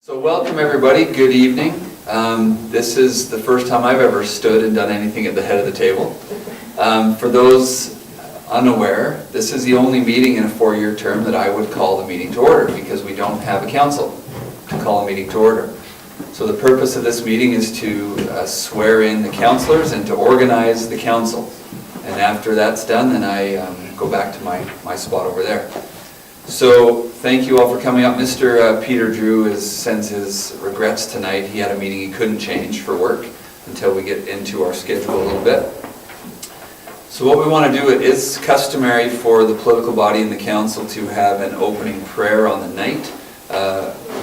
So welcome everybody, good evening. This is the first time I've ever stood and done anything at the head of the table. For those unaware, this is the only meeting in a 4-year term that I would call the meeting to order because we don't have a council to call a meeting to order. So the purpose of this meeting is to swear in the councillors and to organize the council. And after that's done, then I go back to my spot over there. So thank you all for coming up. Mr. Peter Drew sends his regrets tonight. He had a meeting he couldn't change for work until we get into our schedule a little bit. So what we want to do, it is customary for the political body and the council to have an opening prayer on the night.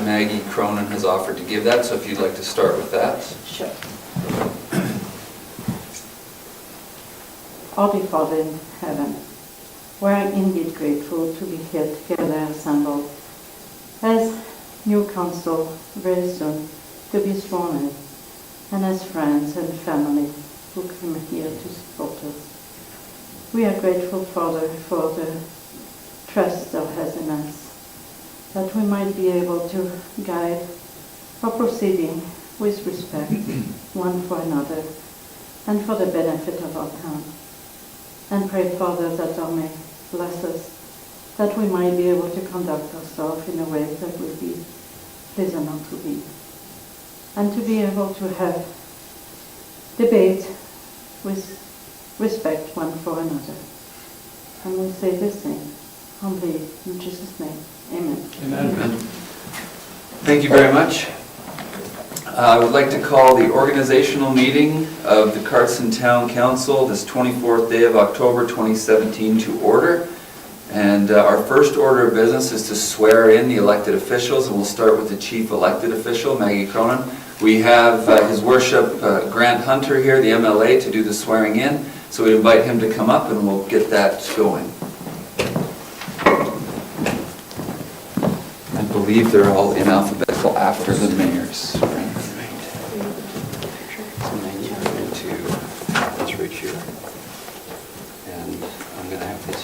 Maggie Kronen has offered to give that, so if you'd like to start with that. Sure. Our dear Father in heaven, we are indeed grateful to be here together assembled as new council very soon to be sworn in, and as friends and family who come here to support us. We are grateful, Father, for the trust thou hast in us, that we might be able to guide our proceeding with respect one for another and for the benefit of our town. And pray, Father, that thou may bless us, that we might be able to conduct ourselves in a way that will be pleasant unto thee, and to be able to have debate with respect one for another. And we say this thing humbly in Jesus' name. Amen. Amen. Thank you very much. I would like to call the organizational meeting of the Cardston Town Council this 24th day of October 2017 to order. And our first order of business is to swear in the elected officials, and we'll start with the chief elected official, Maggie Kronen. We have His Worship Grant Hunter here, the MLA, to do the swearing in. So we invite him to come up and we'll get that going. I believe they're all in alphabetical after the mayor's.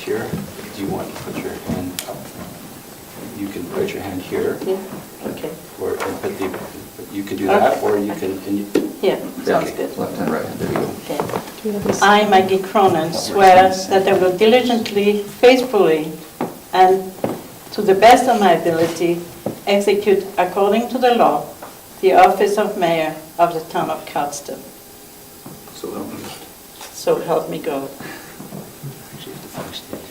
Here. Do you want to put your hand up? You can put your hand here. Yeah, okay. Or and put the, you can do that, or you can. Yeah, sounds okay. good. Left hand, right hand, there you go. Okay. I, Maggie Kronen, swear that I will diligently, faithfully, and to the best of my ability, execute according to the law the office of mayor of the town of Cardston. So help me. So help me God. Actually, the first thing here.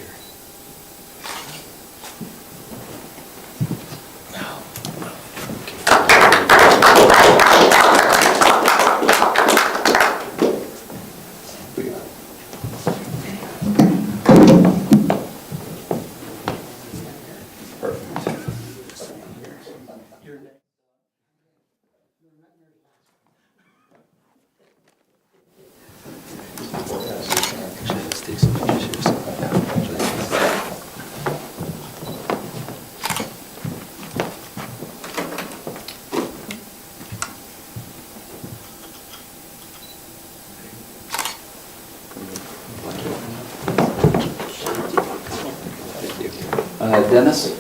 Dennis?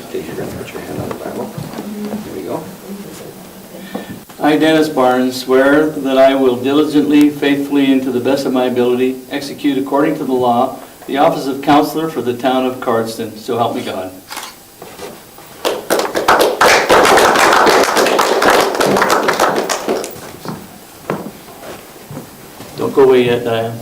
Okay, you're going to put your hand on the Bible. Here we go. I, Dennis Barnes, swear that I will diligently, faithfully, and to the best of my ability, execute according to the law the office of councillor for the town of Cardston. So help me God. Don't go away yet, Diane.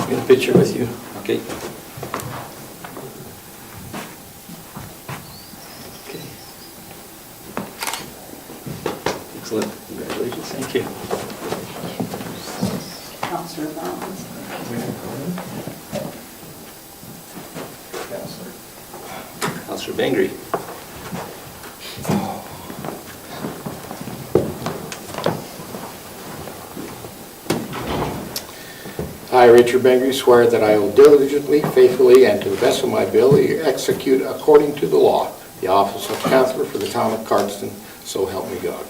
Get a picture with you. Okay. Okay. Excellent. Congratulations. Thank you. Councillor Barnes. Councillor Bengry. I, Richard Bengry, swear that I will diligently, faithfully, and to the best of my ability execute according to the law the office of Councillor for the town of Cardston, so help me God.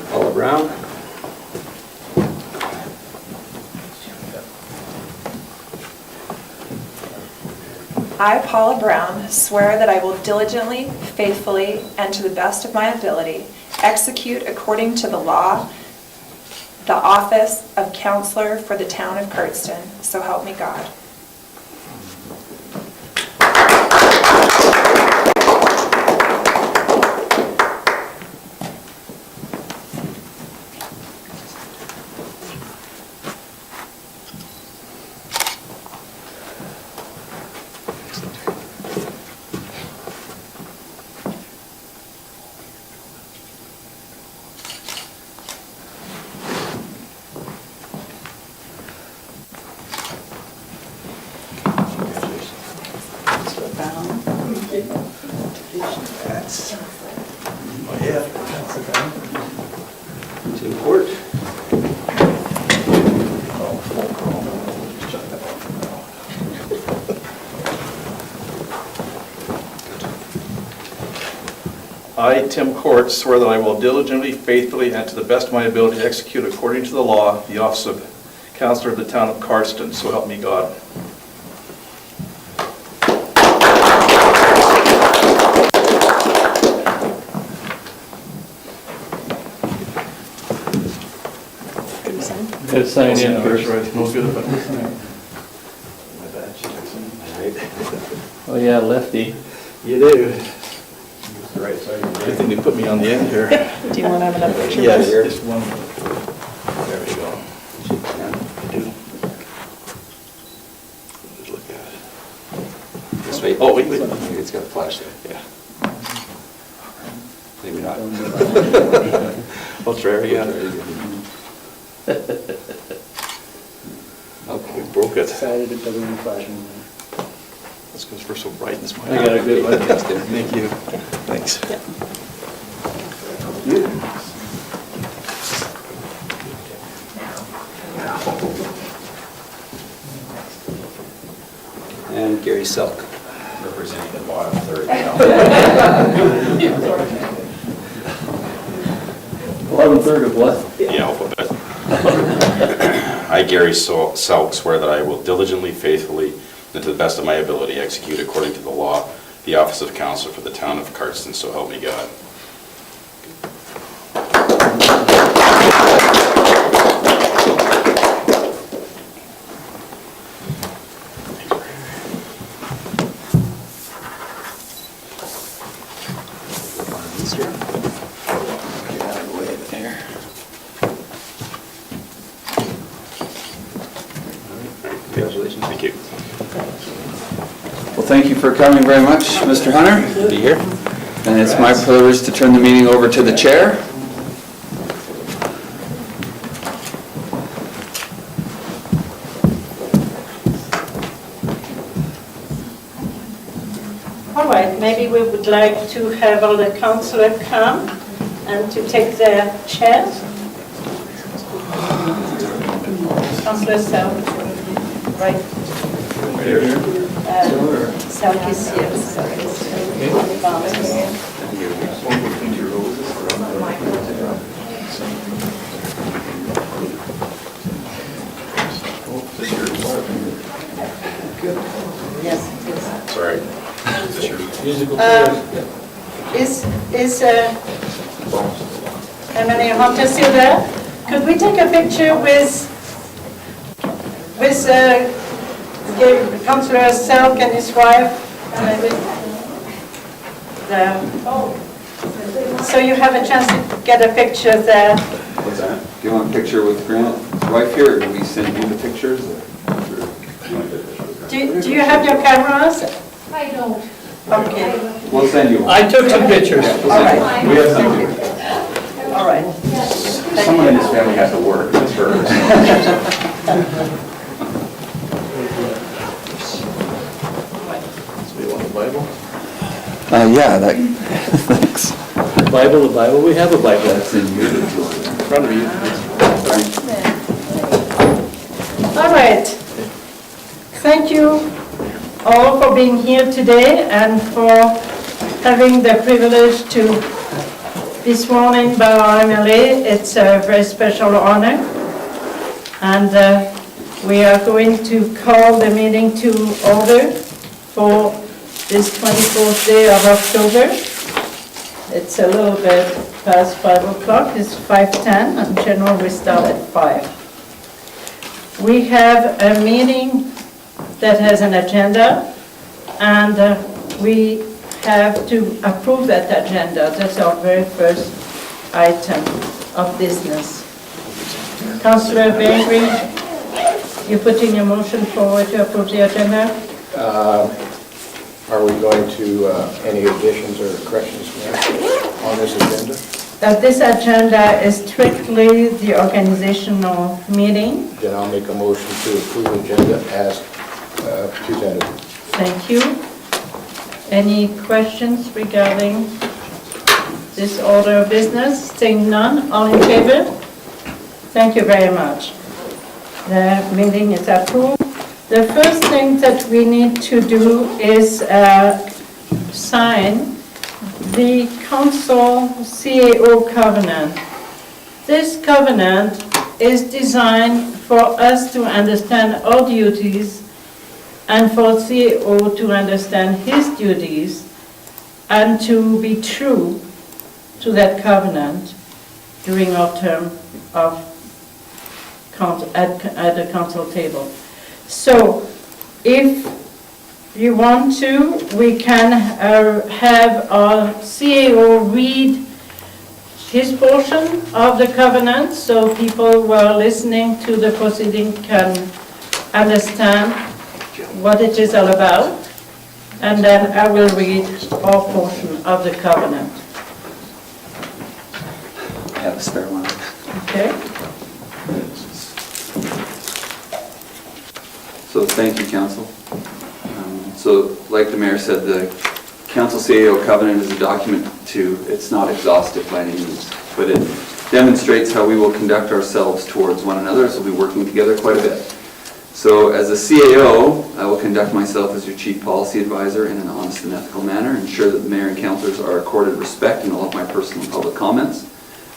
Paula Brown. I, Paula Brown, swear that I will diligently, faithfully, and to the best of my ability execute according to the law the office of Councillor for the town of Cardston, so help me God. To court. I, Tim Court, swear that I will diligently, faithfully, and to the best of my ability execute according to the law the office of Councillor of the town of Cardston, so help me God. Gotta sign in Yeah, first. that's right. No good about Oh yeah, lefty. You do. Good thing they put me on the end here. Do you want to have another picture? Yes, just one. There we go. I do. Just look at it. This way. Oh, wait. Maybe it's got a flash there. Yeah. Maybe not. Let's try it again. Okay. We broke it. Decided it doesn't flashing. That's because we're so bright in this mic. I got a good one. Thank you. Thanks. And Gerry Selk. Representing the bottom third. Bottom third of what? The alphabet. I, Gerry Selk, swear that I will diligently, faithfully, and to the best of my ability execute according to the law the office of Councillor for the town of Cardston, so help me God. Congratulations. Thank you. Well, thank you for coming very much, Mr. Hunter. Be here. And it's my privilege to turn the meeting over to the chair. All right, maybe we would like to have all the councillors come and to take their chairs. Councillor Selk, right? Selk is here. Selk is here. Yes, yes. Sorry. Is Emily Hunter still there? Could we take a picture with give Councillor Selk and his wife. So you have a chance to get a picture there. What's that? Do you want a picture with Grant's wife here, or do we send you the pictures? Do you have your cameras? I don't. Okay. We'll send you one. I took some pictures. We'll send you one. We have some. All right. Someone in this family has to work, it's hers. So you want the Bible? Yeah, thanks. The Bible, we have a Bible. That's in here. In front of you. All right. Thank you all for being here today and for having the privilege to be sworn in by our MLA. It's a very special honor. And we are going to call the meeting to order for this 24th day of October. It's a little bit past 5 o'clock. It's 5:10, and general we start at 5. We have a meeting that has an agenda, and we have to approve that agenda. That's our very first item of business. Councillor Bengry, you're putting a motion forward to approve the agenda? Are we going to, any additions or corrections on this agenda? This agenda is strictly the organizational meeting. Then I'll make a motion to approve the agenda as presented. Thank you. Any questions regarding this order of business? Seeing none, all in favor? Thank you very much. The meeting is approved. The first thing that we need to do is sign the council CAO covenant. This covenant is designed for us to understand our duties and for CAO to understand his duties and to be true to that covenant during our term of at the council table. So if you want to, we can have our CAO read his portion of the covenant so people who are listening to the proceeding can understand what it is all about. And then I will read our portion of the covenant. I have a spare one. Okay? So thank you, Council. So like the Mayor said, the Council CAO Covenant is a document it's not exhaustive by any means, but it demonstrates how we will conduct ourselves towards one another, as we'll be working together quite a bit. So as a CAO, I will conduct myself as your Chief Policy Advisor in an honest and ethical manner, ensure that the Mayor and Councillors are accorded respect in all of my personal and public comments,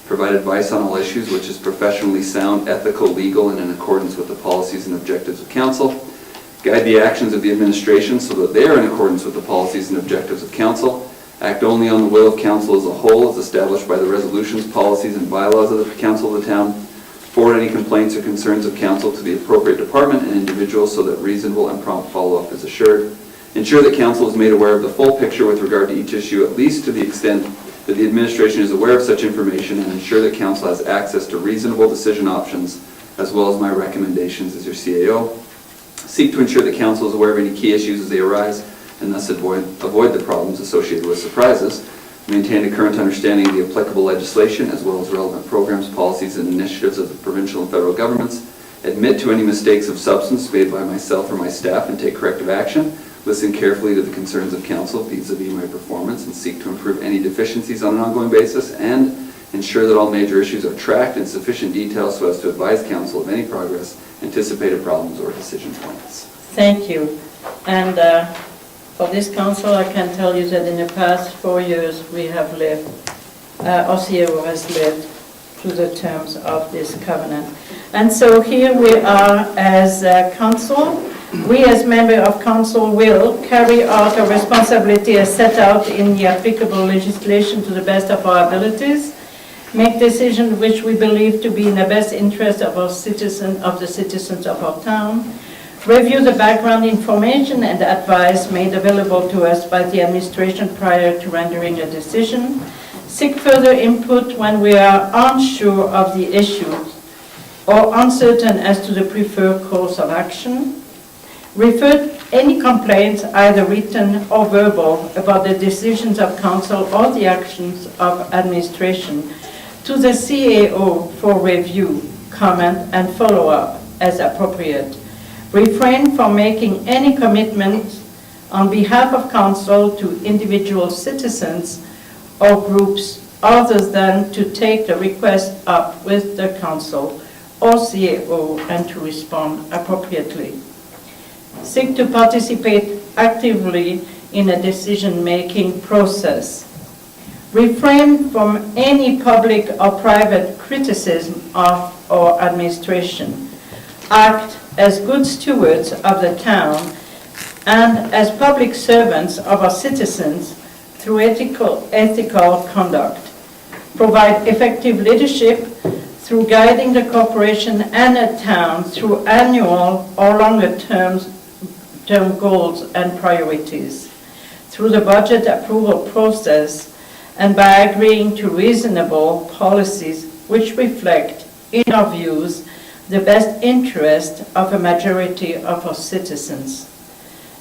provide advice on all issues which is professionally sound, ethical, legal, and in accordance with the policies and objectives of Council, guide the actions of the administration so that they are in accordance with the policies and objectives of Council, act only on the will of Council as a whole as established by the resolutions, policies, and bylaws of the Council of the Town, forward any complaints or concerns of Council to the appropriate department and individual so that reasonable and prompt follow-up is assured, ensure that Council is made aware of the full picture with regard to each issue, at least to the extent that the administration is aware of such information, and ensure that Council has access to reasonable decision options as well as my recommendations as your CAO. Seek to ensure that Council is aware of any key issues as they arise and thus avoid the problems associated with surprises. Maintain a current understanding of the applicable legislation as well as relevant programs, policies, and initiatives of the provincial and federal governments. Admit to any mistakes of substance made by myself or my staff and take corrective action. Listen carefully to the concerns of Council vis-a-vis my performance and seek to improve any deficiencies on an ongoing basis, and ensure that all major issues are tracked in sufficient detail so as to advise Council of any progress, anticipated problems, or decision points. Thank you. And for this council, I can tell you that in the past 4 years we have lived, our CAO has lived through the terms of this covenant. And so here we are as council. We as member of council will carry out our responsibility as set out in the applicable legislation to the best of our abilities, make decisions which we believe to be in the best interest of our citizens, of the citizens of our town. review the background information and advice made available to us by the administration prior to rendering a decision, seek further input when we are unsure of the issue or uncertain as to the preferred course of action, refer any complaints, either written or verbal, about the decisions of council or the actions of administration to the CAO for review, comment, and follow-up as appropriate. Refrain from making any commitments on behalf of council to individual citizens or groups other than to take the request up with the council or CAO and to respond appropriately. Seek to participate actively in a decision-making process. Refrain from any public or private criticism of our administration. Act as good stewards of the town and as public servants of our citizens through ethical conduct. Provide effective leadership through guiding the corporation and the town through annual or longer term goals and priorities, through the budget approval process, and by agreeing to reasonable policies which reflect, in our views, the best interest of a majority of our citizens.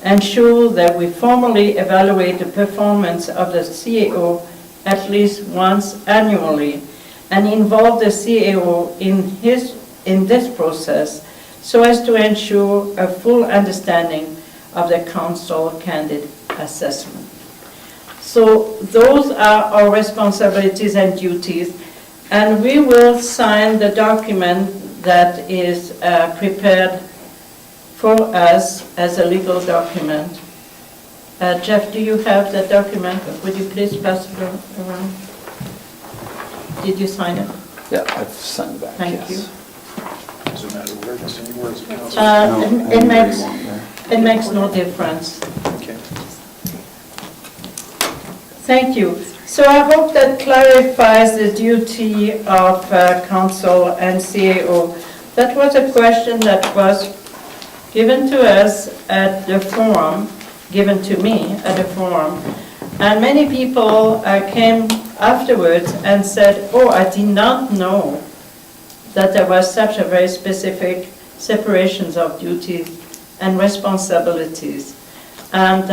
Ensure that we formally evaluate the performance of the CAO at least once annually and involve the CAO in this process so as to ensure a full understanding of the council candidate assessment. So those are our responsibilities and duties, and we will sign the document that is prepared for us as a legal document. Jeff, do you have that document? Would you please pass it around? Did you sign it? Yeah, I've signed back, Thank you. Does it matter where, just anywhere as a council? It makes no difference. Okay. Thank you. So I hope that clarifies the duty of council and CAO. That was a question that was given to us at the forum, given to me at the forum, and many people came afterwards and said, oh, I did not know that there was such a very specific separations of duties and responsibilities. And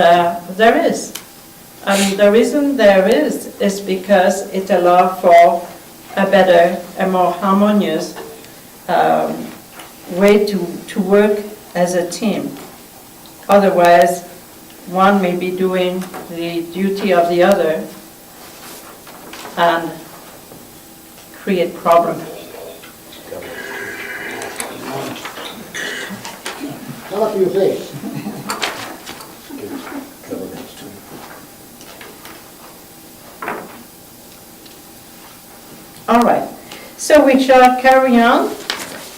there is. And the reason there is because it allows for a better, a more harmonious way to work as a team. Otherwise, one may be doing the duty of the other and create problems. Come up to your face. All right, so we shall carry on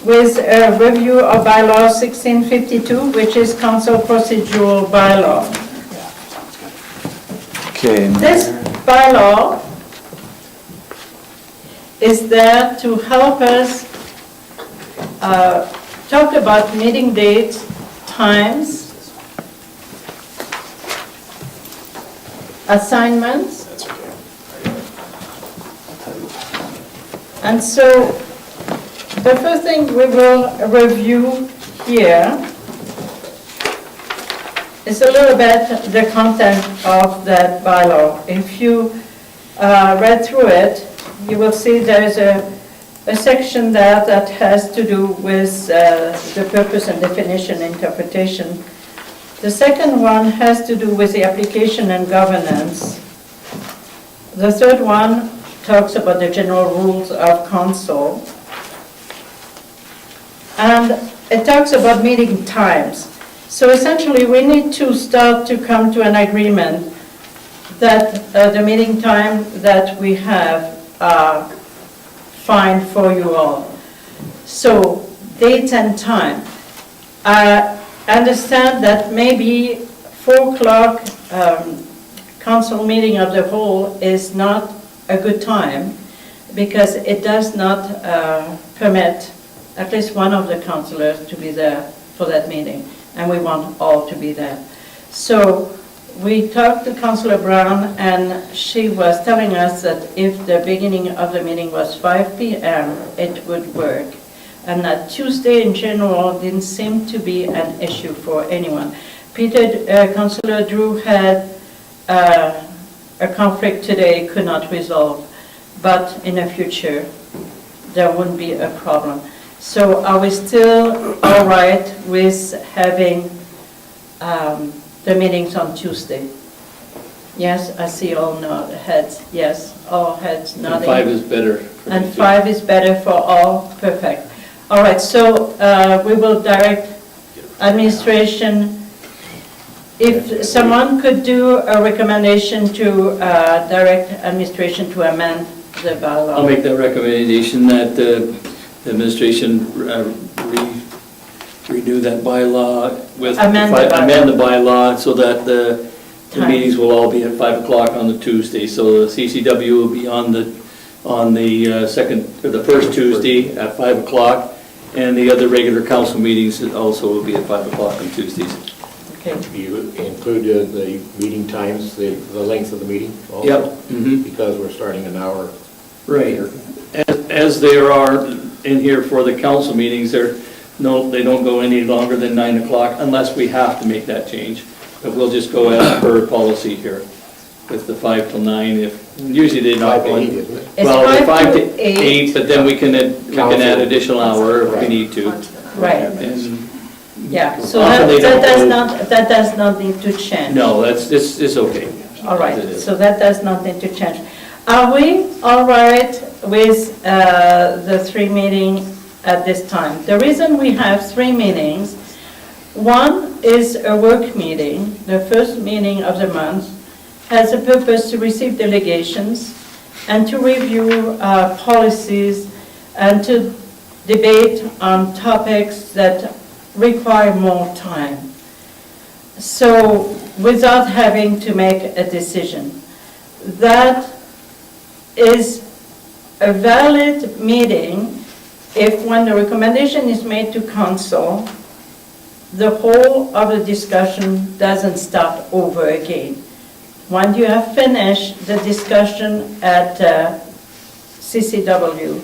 with a review of bylaw 1652, which is council procedural bylaw. Okay. This bylaw is there to help us talk about meeting dates, times, assignments. That's okay. And so the first thing we will review here is a little bit the content of that bylaw. If you read through it, you will see there is a section there that has to do with the purpose and definition interpretation. The second one has to do with the application and governance. The third one talks about the general rules of council. And it talks about meeting times. So essentially, we need to start to come to an agreement that the meeting time that we have are fine for you all. So, date and time. I understand that maybe 4 o'clock council meeting of the whole is not a good time because it does not permit at least one of the councillors to be there for that meeting, and we want all to be there. So we talked to Councillor Brown, and she was telling us that if the beginning of the meeting was 5 p.m., it would work. And that Tuesday in general didn't seem to be an issue for anyone. Councillor Drew had a conflict today, could not resolve, but in the future, there wouldn't be a problem. So are we still all right with having the meetings on Tuesday? Yes, I see all heads, yes, all heads nodding. And 5 is better. And 5 is better for all, perfect. All right, so we will direct administration. If someone could do a recommendation to direct administration to amend the bylaw. I'll make that recommendation that the administration renew that bylaw with, Amend the bylaw. amend the bylaw so that the Time. meetings will all be at 5 o'clock on the Tuesday. So the CCW will be on the second, or the first Tuesday at 5 o'clock, and the other regular council meetings also will be at 5 o'clock on Tuesdays. Okay. You include the meeting times, the length of the meeting also? Yep. Mhm. Because we're starting an hour. Right. As there are in here for the council meetings, they don't go any longer than 9 o'clock unless we have to make that change. But we'll just go as per policy here with the 5 till 9. Usually they not 5 to go 8, in. isn't it? It's Well, the 5 to 8. 8, but then we can add additional hour if we Right. need to. Right, And yeah, so Often they don't that does not need to change. no, it's okay. All right, As it is. so that does not need to change. Are we all right with the 3 meetings at this time? The reason we have 3 meetings, one is a work meeting, the first meeting of the month, has a purpose to receive delegations and to review policies and to debate on topics that require more time. So without having to make a decision. That is a valid meeting if when the recommendation is made to council, the whole of the discussion doesn't start over again. When you have finished the discussion at CCW,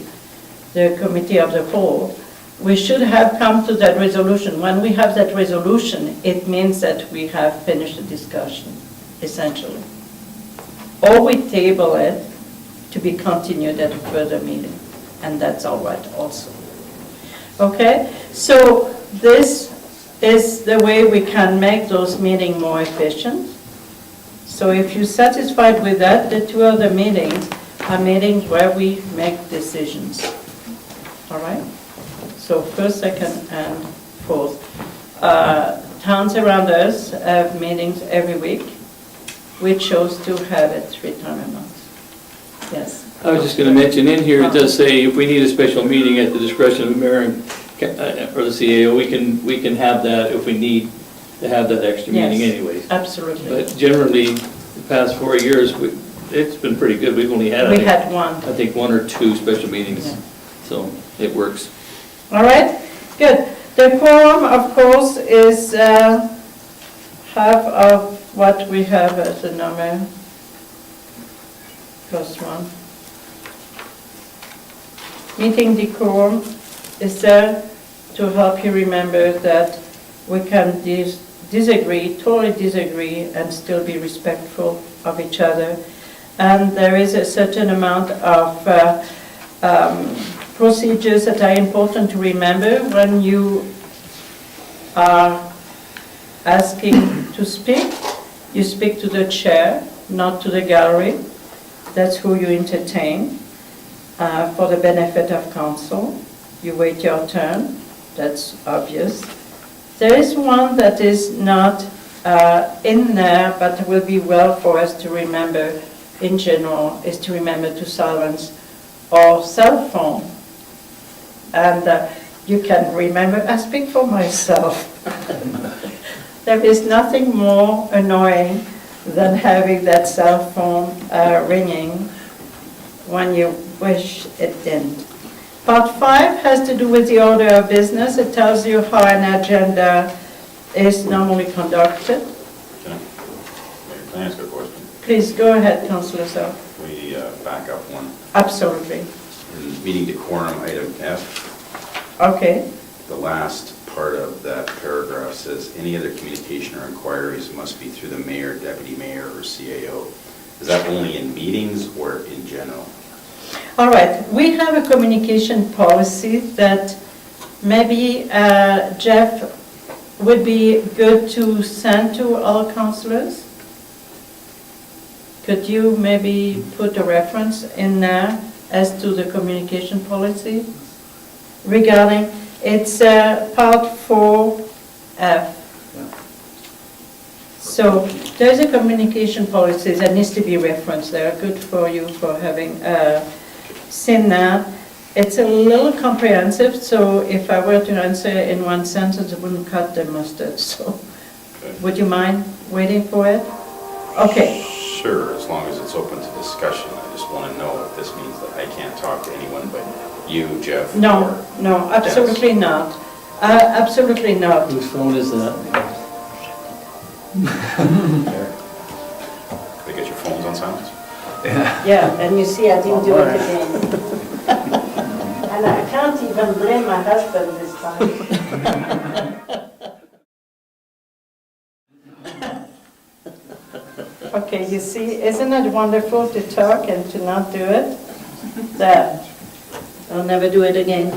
the Committee of the Whole, we should have come to that resolution. When we have that resolution, it means that we have finished the discussion, essentially. Or we table it to be continued at a further meeting, and that's all right also. Okay, so this is the way we can make those meetings more efficient. So if you're satisfied with that, the 2 other meetings are meetings where we make decisions. All right? So first, second, and fourth. Towns around us have meetings every week. We chose to have it 3 times a month. Yes. I was just going to mention in here, it does say if we need a special meeting at the discretion of the mayor or the CAO, we can have that if we need to have that extra meeting Yes, anyways. absolutely. But generally, the past 4 years, it's been pretty good. We've only had, We had one. I think 1 or 2 special meetings, Yeah. so it works. All right, good. The quorum, of course, is half of what we have as a number, plus 1. Meeting decorum is there to help you remember that we can disagree, totally disagree, and still be respectful of each other. And there is a certain amount of procedures that are important to remember when you are asking to speak. You speak to the chair, not to the gallery. That's who you entertain for the benefit of council. You wait your turn, that's obvious. There is one that is not in there, but will be well for us to remember in general, is to remember to silence our cell phone. And you can remember, I speak for myself. There is nothing more annoying than having that cell phone ringing when you wish it didn't. Part 5 has to do with the order of business. It tells you how an agenda is normally conducted. Can I ask a question? Please go ahead, Councillor Selk. Can we back up one? Absolutely. In meeting decorum, item F, Okay. the last part of that paragraph says, any other communication or inquiries must be through the mayor, deputy mayor, or CAO. Is that only in meetings or in general? All right. We have a communication policy that maybe Jeff would be good to send to all councillors. Could you maybe put a reference in there as to the communication policy regarding, it's part 4F. So there's a communication policy that needs to be referenced there. Good for you for having seen that. It's a little comprehensive, so if I were to answer in one sentence, it wouldn't cut the mustard. So would you mind waiting for it? Okay. Sure, as long as it's open to discussion. I just want to know if this means that I can't talk to anyone but you, Jeff? No, or no, absolutely not. Absolutely not. Whose phone is that? They get your phones on silence? Yeah, and you see, I didn't do it again. And I can't even blame my husband this time. Okay, you see, isn't it wonderful to talk and to not do it? There. I'll never do it again.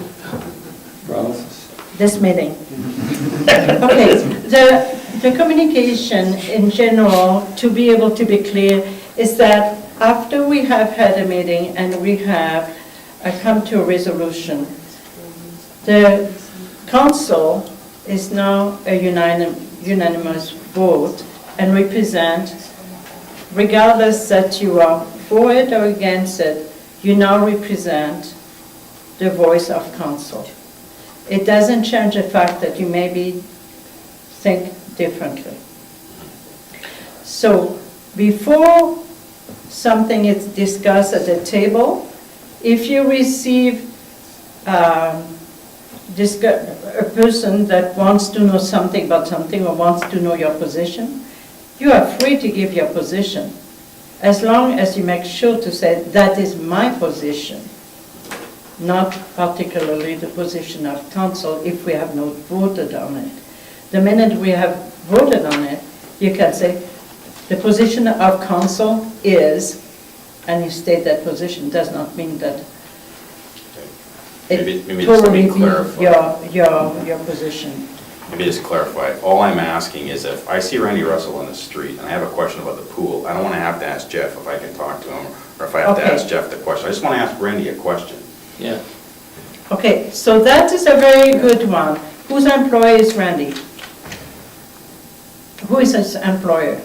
Promise? This meeting. Okay, the communication in general, to be able to be clear, is that after we have had a meeting and we have come to a resolution, the council is now a unanimous vote and represent, regardless that you are for it or against it, you now represent the voice of council. It doesn't change the fact that you maybe think differently. So before something is discussed at the table, if you receive a person that wants to know something about something or wants to know your position, you are free to give your position, as long as you make sure to say, that is my position, not particularly the position of council if we have not voted on it. The minute we have voted on it, you can say, the position of council is, and you state that position, does not mean that Maybe it just let totally me be clarify. your position. Maybe just clarify. All I'm asking is if I see Randy Russell on the street and I have a question about the pool, I don't want to have to ask Jeff if I can talk to him, or if I have to Okay. ask Jeff the question. I just want to ask Randy a question. Yeah. Okay, so that is a very good one. Whose employer is Randy? Who is his employer?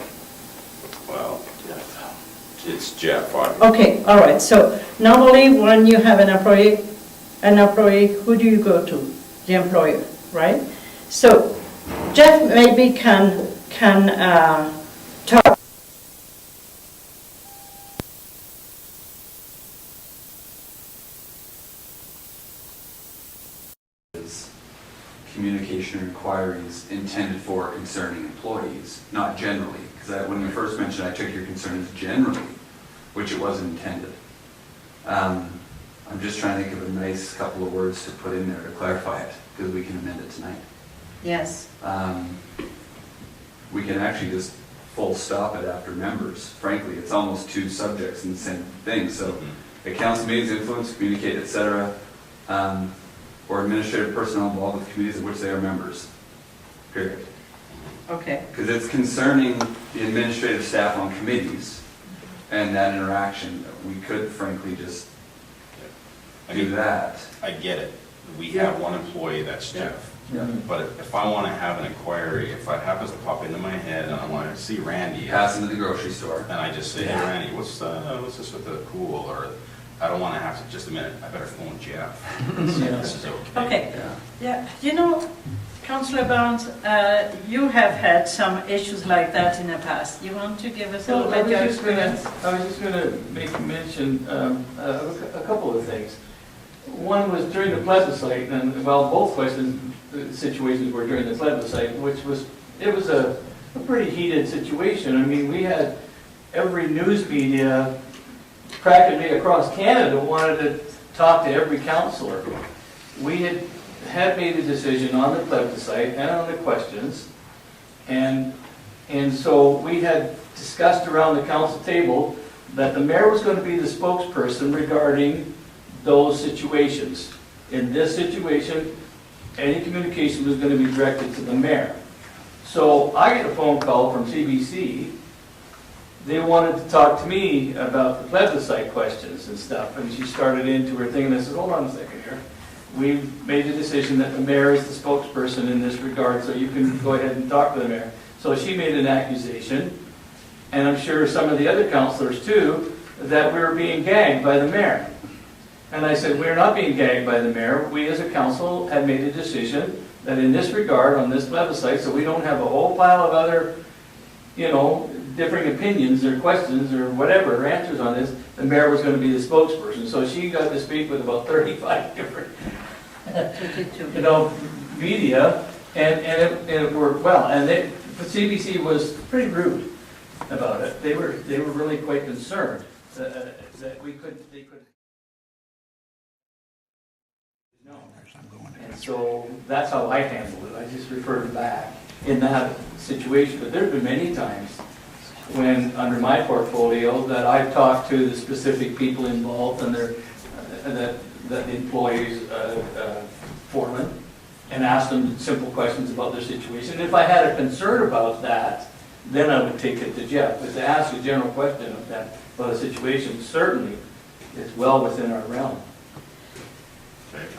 Well, it's Jeff, obviously. Okay, all right. So normally when you have an employee, who do you go to? The employer, right? So Jeff maybe can talk. Communication inquiries intended for concerning employees, not generally. Because when you first mentioned, I took your concern as generally, which it wasn't intended. I'm just trying to think of a nice couple of words to put in there to clarify it, because we can amend it tonight. Yes. We can actually just full stop it after members. Frankly, it's almost two subjects in the same thing. So, the council meetings influence, communicate, etc., or administrative personnel involved with committees of which they are members. Period. Okay. Because it's concerning the administrative staff on committees and that interaction. We could frankly just do that. I get it. We have one employee, that's Jeff. But if I want to have an inquiry, if it happens to pop into my head and I want to see Randy, Pass into the grocery store. and I just say, hey Randy, what's this with the pool? Or I don't want to have to, just a minute, I better phone Jeff. This is okay. Okay. Yeah. Yeah. You know, Councillor Barnes, you have had some issues like that in the past. You want to give us a little bit your experience? I was just going to make mention a couple of things. One was during the plebiscite, and well, both situations were during the plebiscite, it was a pretty heated situation. I mean, we had every news media practically across Canada wanted to talk to every councillor. We had made a decision on the plebiscite and on the questions, and so we had discussed around the council table that the mayor was going to be the spokesperson regarding those situations. In this situation, any communication was going to be directed to the mayor. So I get a phone call from CBC. They wanted to talk to me about the plebiscite questions and stuff, and she started into her thing, and I said, hold on a second here. We've made the decision that the mayor is the spokesperson in this regard, so you can go ahead and talk to the mayor. So she made an accusation, and I'm sure some of the other councillors too, that we were being gagged by the mayor. And I said, we're not being gagged by the mayor. We as a council had made a decision that in this regard, on this plebiscite, so we don't have a whole pile of other, differing opinions or questions or whatever, or answers on this, the mayor was going to be the spokesperson. So she got to speak with about 35 different, media, and it worked well. And the CBC was pretty rude about it. They were really quite concerned that they couldn't. No. And so that's how I handled it. I just referred back in that situation. But there have been many times when, under my portfolio, that I've talked to the specific people involved and the employees, foreman, and asked them simple questions about their situation. If I had a concern about that, then I would take it to Jeff. But to ask a general question of that about a situation, certainly it's well within our realm.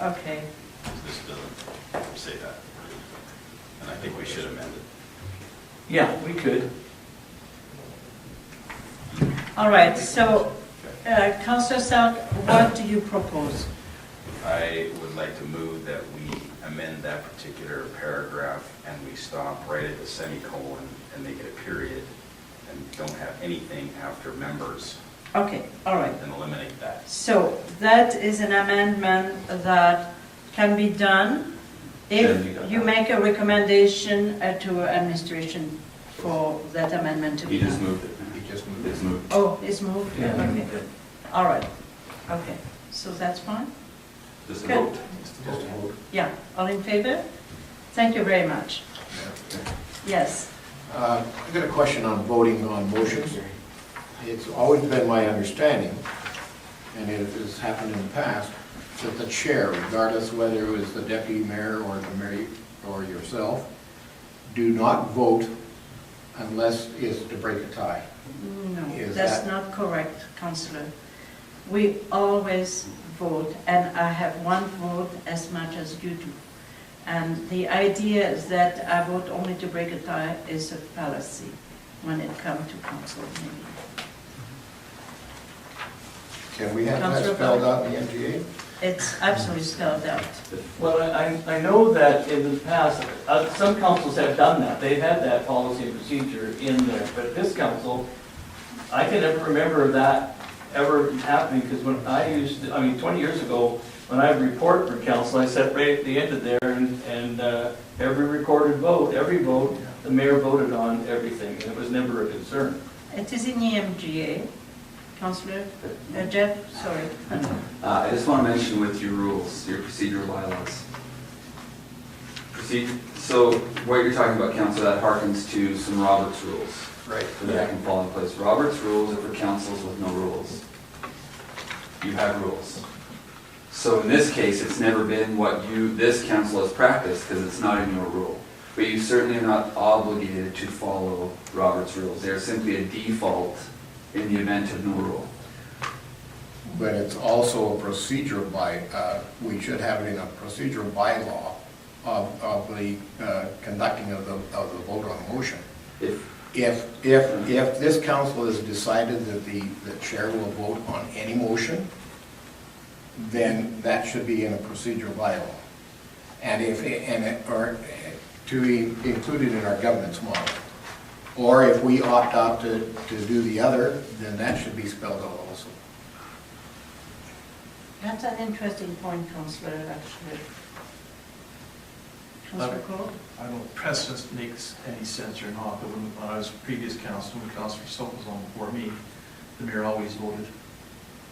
Okay. This doesn't say that. And I think we should amend it. Yeah, we could. All right, so Councillor Selk, what do you propose? I would like to move that we amend that particular paragraph and we stop right at the semicolon and make it a period and don't have anything after members Okay, all right. and eliminate that. So that is an amendment that can be done if you make a recommendation to administration for that amendment to be He done. just moved it. He just moved It's moved. Oh, it's moved? Yeah. Okay. All right. Okay, so that's fine? Just a Good. vote. Just a vote. Yeah, all in favor? Thank you very much. Yes. I've got a question on voting on motions. It's always been my understanding, and it has happened in the past, that the chair, regardless whether it was the deputy mayor or the mayor or yourself, do not vote unless it's to break a tie. No, Is that's that- not correct, Councillor. We always vote, and I have one vote as much as you do. And the idea is that I vote only to break a tie is a fallacy when it comes to council meeting. Can we have that Councillor spelled Paula? out in the MTA? It's absolutely spelled out. Well, I know that in the past, some councils have done that. They've had that policy and procedure in there. But this council, I can never remember that ever happening, because when 20 years ago, when I would report for council, I sat right at the end of there, and every recorded vote, every vote, the mayor voted on everything, and it was never a concern. It is in the MGA. Councillor Jeff, sorry. I just want to mention with your rules, your procedural bylaws. So what you're talking about, council, that harkens to some Robert's rules. Right. So that can fall in place. Robert's rules are for councils with no rules. You have rules. So in this case, it's never been what this council has practiced, because it's not in your rule. But you certainly are not obligated to follow Robert's rules. They're simply a default in the event of no rule. But it's also a procedural we should have it in a procedural bylaw of the conducting of the vote on the motion. If this council has decided that the chair will vote on any motion, then that should be in a procedural bylaw. And or to be included in our governance model. Or if we opt out to do the other, then that should be spelled out also. That's an interesting point, Councillor, actually. Councillor Cole? I don't know if precedence makes any sense or not, but when I was previous council, when Councillor Selk was on before me, the mayor always voted.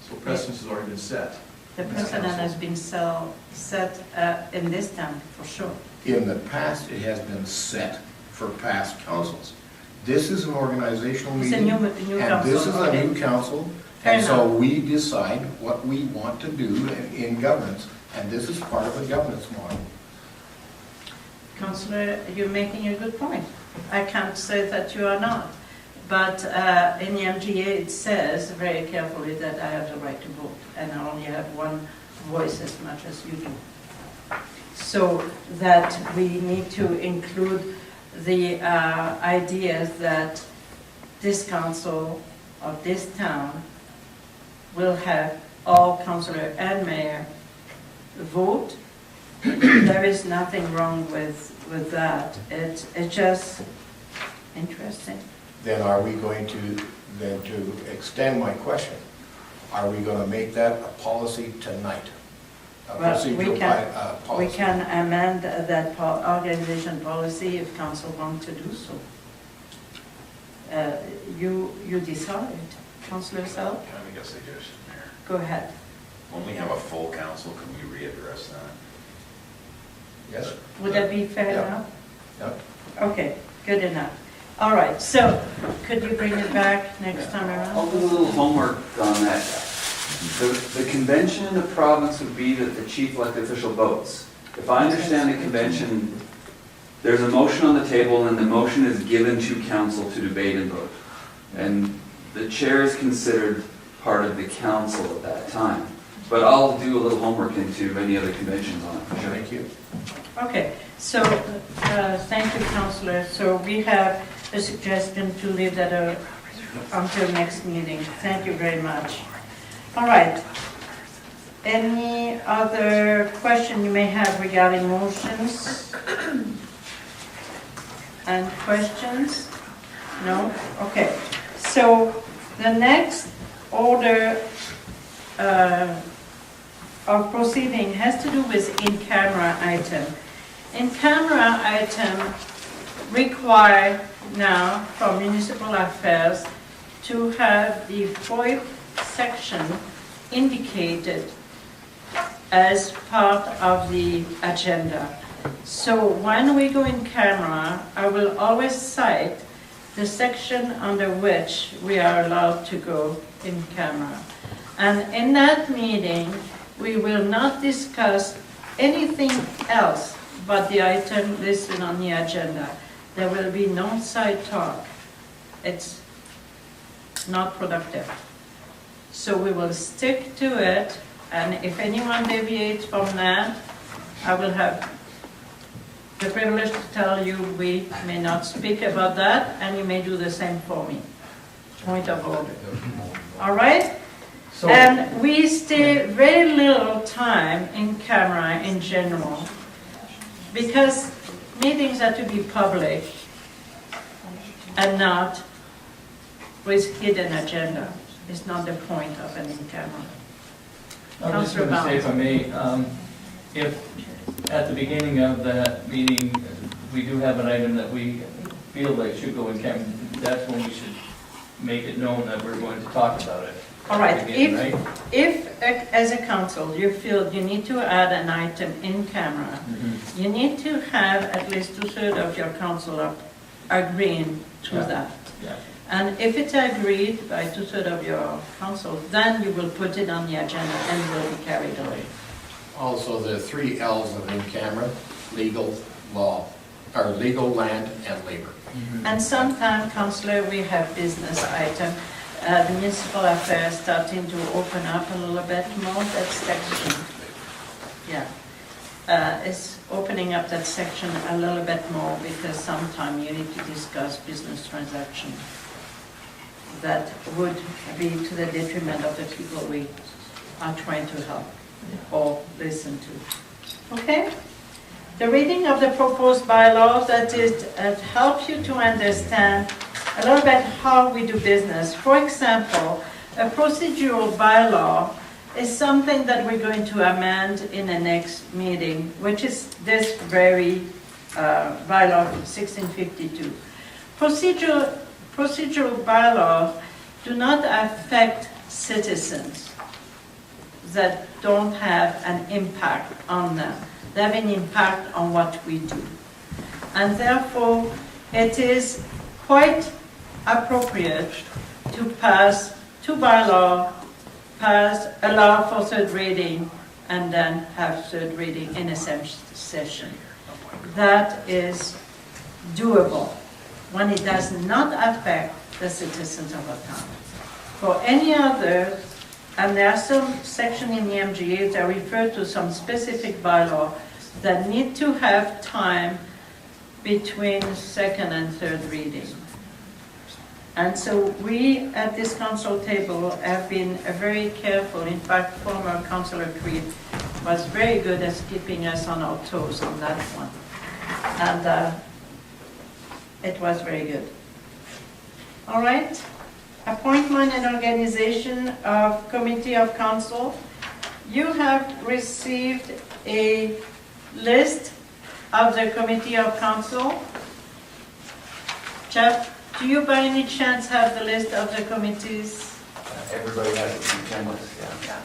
So precedence has already been set. The precedent has been set in this town, for sure. In the past, it has been set for past councils. This is an organizational It's a meeting. new And this is council, a okay. new council, Fair and so enough. we decide what we want to do in governance, and this is part of the governance model. Councillor, you're making a good point. I can't say that you are not. But in the MGA, it says very carefully that I have the right to vote, and I only have one voice as much as you do. So that we need to include the ideas that this council of this town will have all councillor and mayor vote. There is nothing wrong with that. It's just interesting. Then are we going to, then to extend my question, are we going to make that a policy tonight? A Well, procedural policy? we can amend that organization policy if council wants to do so. You decide. Councillor Selk, Can I make a suggestion, Mayor? go ahead. When we have a full council, can we readdress that? Yes? Would that be fair Yeah. enough? Yeah. Okay, good enough. All right, so could you bring it back next time I'll around? do a little homework on that. The convention in the province would be that the chief elected official votes. If I understand the convention, there's a motion on the table and the motion is given to council to debate and vote. And the chair is considered part of the council at that time. But I'll do a little homework into any other conventions on it, for sure. Thank you. Okay, so thank you, Councillor. So we have a suggestion to leave that until next meeting. Thank you very much. All right. Any other question you may have regarding motions and questions? No? Okay. So the next order of proceeding has to do with in-camera item. In-camera item require now for municipal affairs to have the FOIP section indicated as part of the agenda. So when we go in camera, I will always cite the section under which we are allowed to go in camera. And in that meeting, we will not discuss anything else but the item listed on the agenda. There will be no side talk. It's not productive. So we will stick to it, and if anyone deviates from that, I will have the privilege to tell you we may not speak about that, and you may do the same for me. Point of order. All right? And we stay very little time in camera in general, because meetings are to be public and not with hidden agenda. It's not the point of an in-camera. I'm just going to say, if I may, if at the beginning of that meeting, we do have an item that we feel like should go in camera, that's when we should make it known that we're going to talk about it. All right, Beginning, right? if as a council you feel you need to add an item in camera, you need to have at least 2/3 of your council agreeing to Yeah. that. Yeah. And if it's agreed by 2/3 of your council, then you will put it on the agenda and it will be carried away. Also, the 3 L's of in-camera, legal, law, or legal, land, and labor. And sometimes, councillor, we have business item. The municipal affairs starting to open up a little bit more, that section. Yeah. It's opening up that section a little bit more because sometimes you need to discuss business transactions that would be to the detriment of the people we are trying to help or listen to. Okay? The reading of the proposed bylaws, that is, helps you to understand a little bit how we do business. For example, a procedural bylaw is something that we're going to amend in the next meeting, which is this very bylaw 1652. Procedural bylaws do not affect citizens that don't have an impact on them. They have an impact on what we do. And therefore, it is quite appropriate to pass two bylaws, allow for third reading, and then have third reading in a same session. That is doable when it does not affect the citizens of a town. For any other, and there are some sections in the MGA that refer to some specific bylaw that need to have time between second and third reading. And so we at this council table have been very careful. In fact, former Councillor Creed was very good at keeping us on our toes on that one. And it was very good. All right. Appointment and organization of Committee of Council. You have received a list of the Committee of Council. Jeff, do you by any chance have the list of the committees? Everybody has a weekend list, yeah.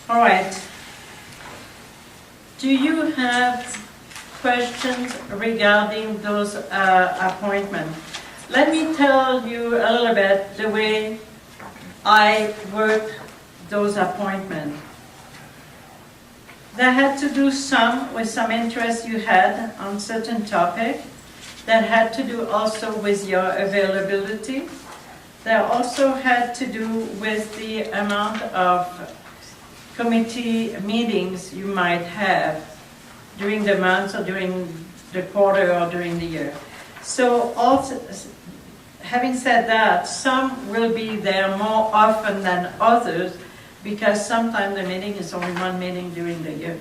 All right. Do you have questions regarding those appointments? Let me tell you a little bit the way I work those appointments. That had to do some with some interest you had on certain topic. That had to do also with your availability. That also had to do with the amount of committee meetings you might have during the month or during the quarter or during the year. So also, having said that, some will be there more often than others because sometimes the meeting is only one meeting during the year.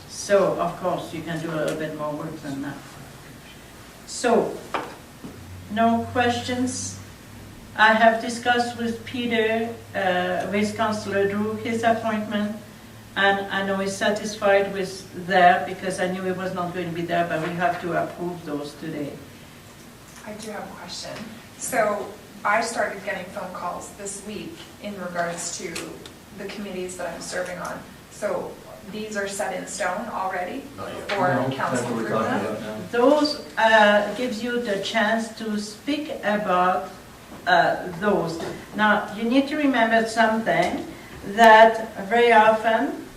So, of course, you can do a little bit more work than that. So, no questions? I have discussed with Peter, with Councillor Drew, his appointment, and I know he's satisfied with that because I knew he was not going to be there, but we have to approve those today. I do have a question. So I started getting phone calls this week in regards to the committees that I'm serving on. So these are set in stone already for council approval? Those gives you the chance to speak about those. Now, you need to remember something, that very often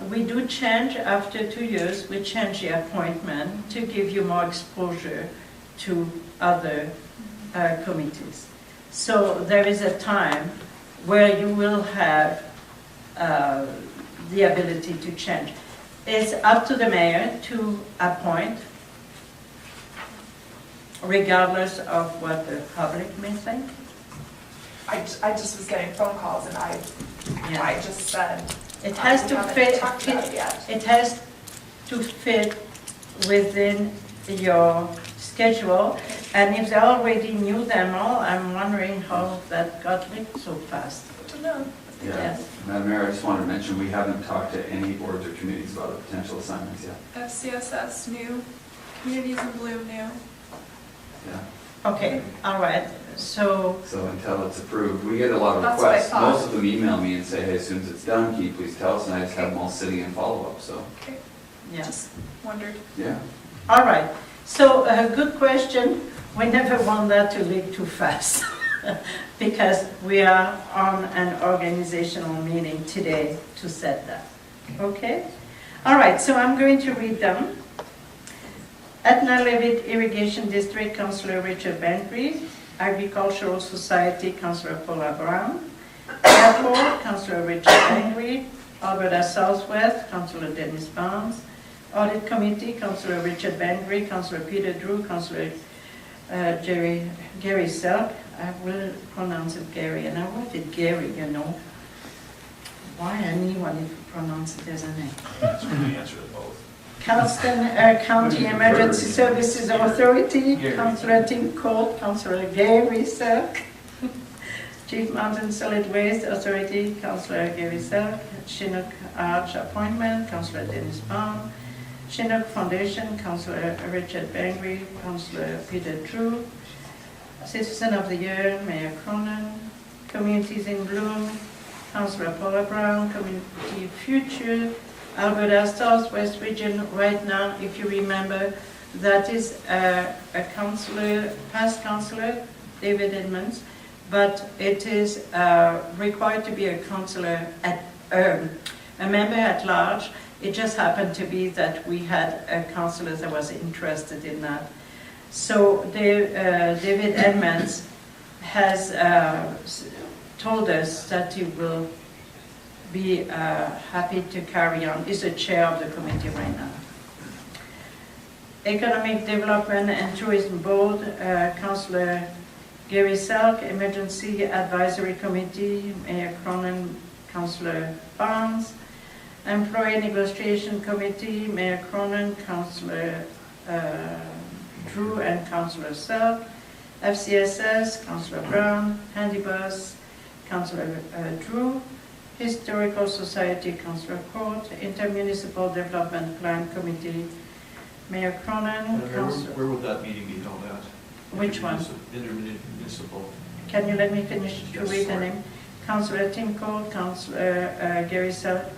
we do change after 2 years, we change the appointment to give you more exposure to other committees. So there is a time where you will have the ability to change. It's up to the mayor to appoint, regardless of what the public may think. I just was getting phone calls and I just said, It has we to haven't fit. talked about it yet. It has to fit within your schedule, and if they already knew them all, I'm wondering how that got leaked so fast. Good to know. Yeah, Yes. Madam Mayor, I just wanted to mention, we haven't talked to any boards or committees about the potential assignments yet. FCSS new, Communities in Bloom new. Yeah. Okay, all right, so, So until it's approved, we get a lot of That's what I requests. thought. Most of them email me and say, hey, as soon as it's done, can you please tell us? And I just have them all sitting in follow-up, so, Okay, yeah. just wondered. yeah. All right, so a good question. We never want that to leak too fast because we are on an organizational meeting today to set that. Okay? All right, so I'm going to read them. Etna Levitt Irrigation District, Councillor Richard Bengry. Agricultural Society, Councillor Paula Brown. Airport, Councillor Richard Bengry. Alberta Southwest, Councillor Dennis Barnes. Audit Committee, Councillor Richard Bengry, Councillor Peter Drew, Councillor Gerry Selk. I will pronounce it Gerry, and I wrote it Gerry, you know. Why anyone if you pronounce it as a name? That's when you answer to both. Cardston County Emergency Services Authority, Councillor Tim Court, Councillor Gerry, Selk. Chief Mountain Solid Waste Authority, Councillor Gerry Selk. Chinook Arch Appointment, Councillor Dennis Baum. Chinook Foundation, Councillor Richard Bengry, Councillor Peter Drew. Citizen of the Year, Mayor Kronen. Communities in Bloom, Councillor Paula Brown. Community Future, Alberta Southwest Region. Right now, if you remember, that is a councillor, past councillor, David Edmonds, but it is required to be a councillor at a member at large. It just happened to be that we had a councillor that was interested in that. So David Edmonds has told us that he will be happy to carry on. He's the chair of the committee right now. Economic Development and Tourism Board, Councillor Gerry Selk. Emergency Advisory Committee, Mayor Kronen, Councillor Barnes. Employee Negotiation Committee, Mayor Kronen, Councillor Drew and Councillor Selk. FCSS, Councillor Brown. Handybus, Councillor Drew. Historical Society, Councillor Court. Intermunicipal Development Plan Committee, Mayor Kronen. Where would that meeting be held at? Which one? Intermunicipal. Can you let me finish to Yes, read the sorry. name? Councillor Tim Court, Councillor Gerry Selk.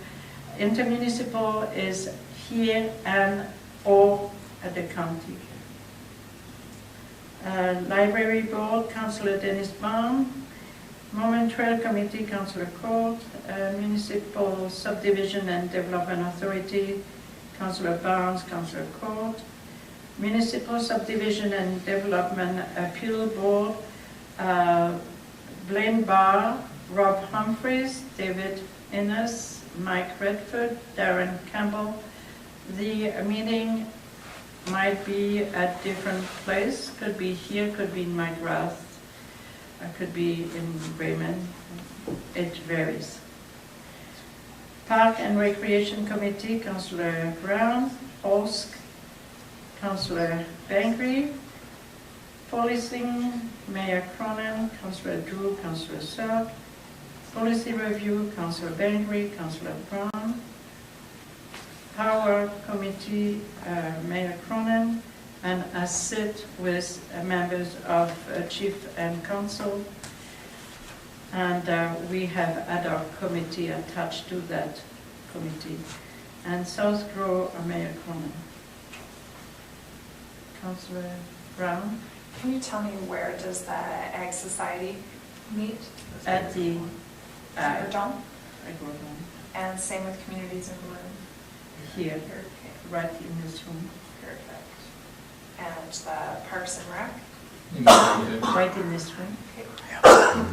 Intermunicipal is here and or at the county. Library Board, Councillor Dennis Baum. Moment Trail Committee, Councillor Court. Municipal Subdivision and Development Authority, Councillor Barnes, Councillor Court. Municipal Subdivision and Development Appeal Board, Blaine Barr, Rob Humphreys, David Innes, Mike Redford, Darren Campbell. The meeting might be at different place, could be here, could be in McGrath, could be in Bremen. It varies. Park and Recreation Committee, Councillor Brown, Olsk, Councillor Bengry. Policing, Mayor Kronen, Councillor Drew, Councillor Selk. Policy Review, Councillor Bengry, Councillor Brown. Power Committee, Mayor Kronen, and I sit with members of Chief and Council. And we have ad hoc committee attached to that committee. And South Grow, Mayor Kronen. Councillor Brown? Can you tell me where does the Ag Society meet? At the Agrodome? Agrodome. And same with Communities in Bloom? Here, Okay, right in this room. perfect. And the Parks and Rec? Right in this room. Okay.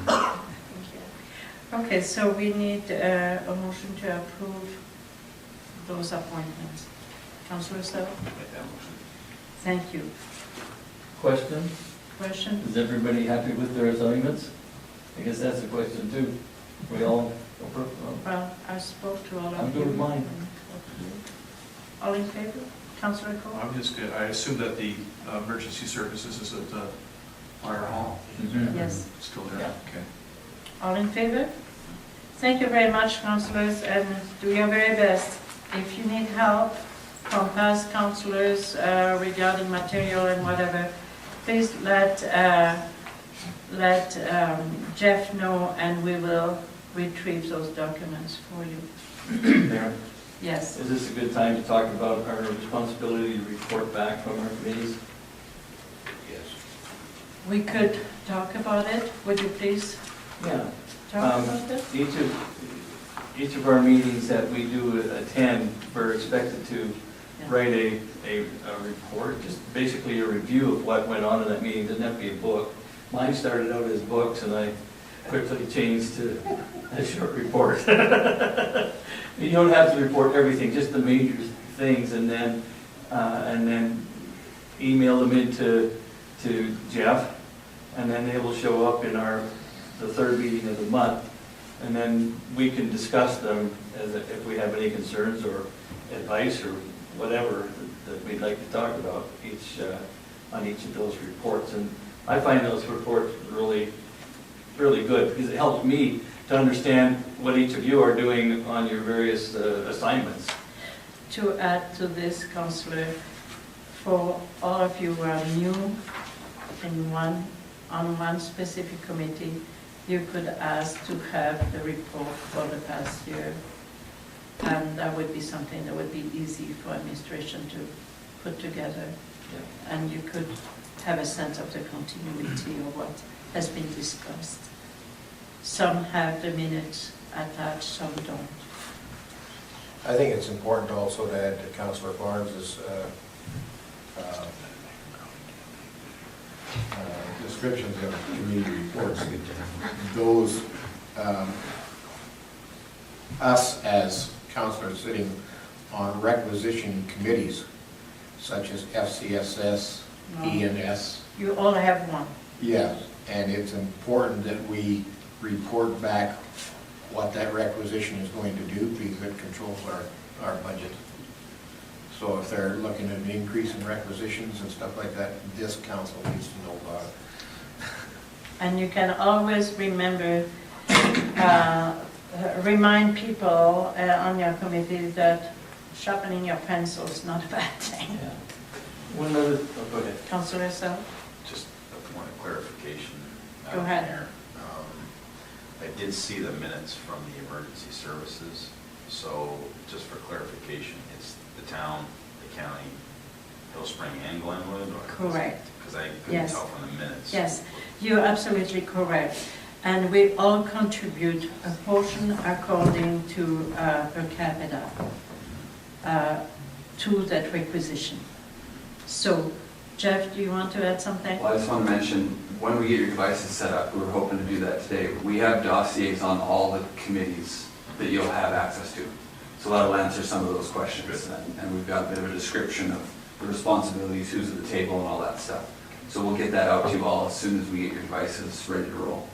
Thank you. Okay, so we need a motion to approve those appointments. Councillor Selk? Thank you. Question? Question? Is everybody happy with their assignments? I guess that's the question too. We all, Well, I spoke to all of you. I'm good with mine. All in favor? Councillor Cole? I'm just good. I assume that the emergency services is at the fire hall. Yes. Still there? Yeah. Okay. All in favor? Thank you very much, councillors, and do your very best. If you need help from past councillors regarding material and whatever, please let Jeff know, and we will retrieve those documents for you. Mayor, Yes. is this a good time to talk about our responsibility to report back from our committees? Yes. We could talk about it. Would you please Yeah. talk about it? Each of our meetings that we do attend, we're expected to write a report, just basically a review of what went on in that meeting. It doesn't have to be a book. Mine started out as books, and I quickly changed to a short report. You don't have to report everything, just the major things, and then email them into Jeff, and then they will show up in the third meeting of the month, and then we can discuss them if we have any concerns or advice or whatever that we'd like to talk about on each of those reports. And I find those reports really, really good because it helps me to understand what each of you are doing on your various assignments. To add to this, Councillor, for all of you who are new on one specific committee, you could ask to have the report for the past year. And that would be something that would be easy for administration to put together. Yeah. And you could have a sense of the continuity of what has been discussed. Some have the minutes attached, some don't. I think it's important also to add to Councillor Barnes's descriptions of committee reports. Those, us as councillors sitting on requisition committees, such as FCSS, ENS. You all have one. Yes, and it's important that we report back what that requisition is going to do because it controls our budget. So if they're looking at an increase in requisitions and stuff like that, this council needs to know about it. And you can always remember, remind people on your committee that sharpening your pencil is not a bad thing. Yeah. One other, go ahead. Councillor Selk? Just a point of clarification. Go ahead. Mayor. I did see the minutes from the emergency services, so just for clarification, it's the town, the county, Hill Spring and Glenwood? Or Correct. Because I couldn't Yes. tell from the minutes. Yes, you're absolutely correct. And we all contribute a portion according to per capita to that requisition. So, Jeff, do you want to add something? Well, I just want to mention, when we get your devices set up, we were hoping to do that today. We have dossiers on all the committees that you'll have access to. So that'll answer some of those questions. And we've got a bit of a description of the responsibilities, who's at the table and all that stuff. So we'll get that out to you all as soon as we get your devices ready to roll.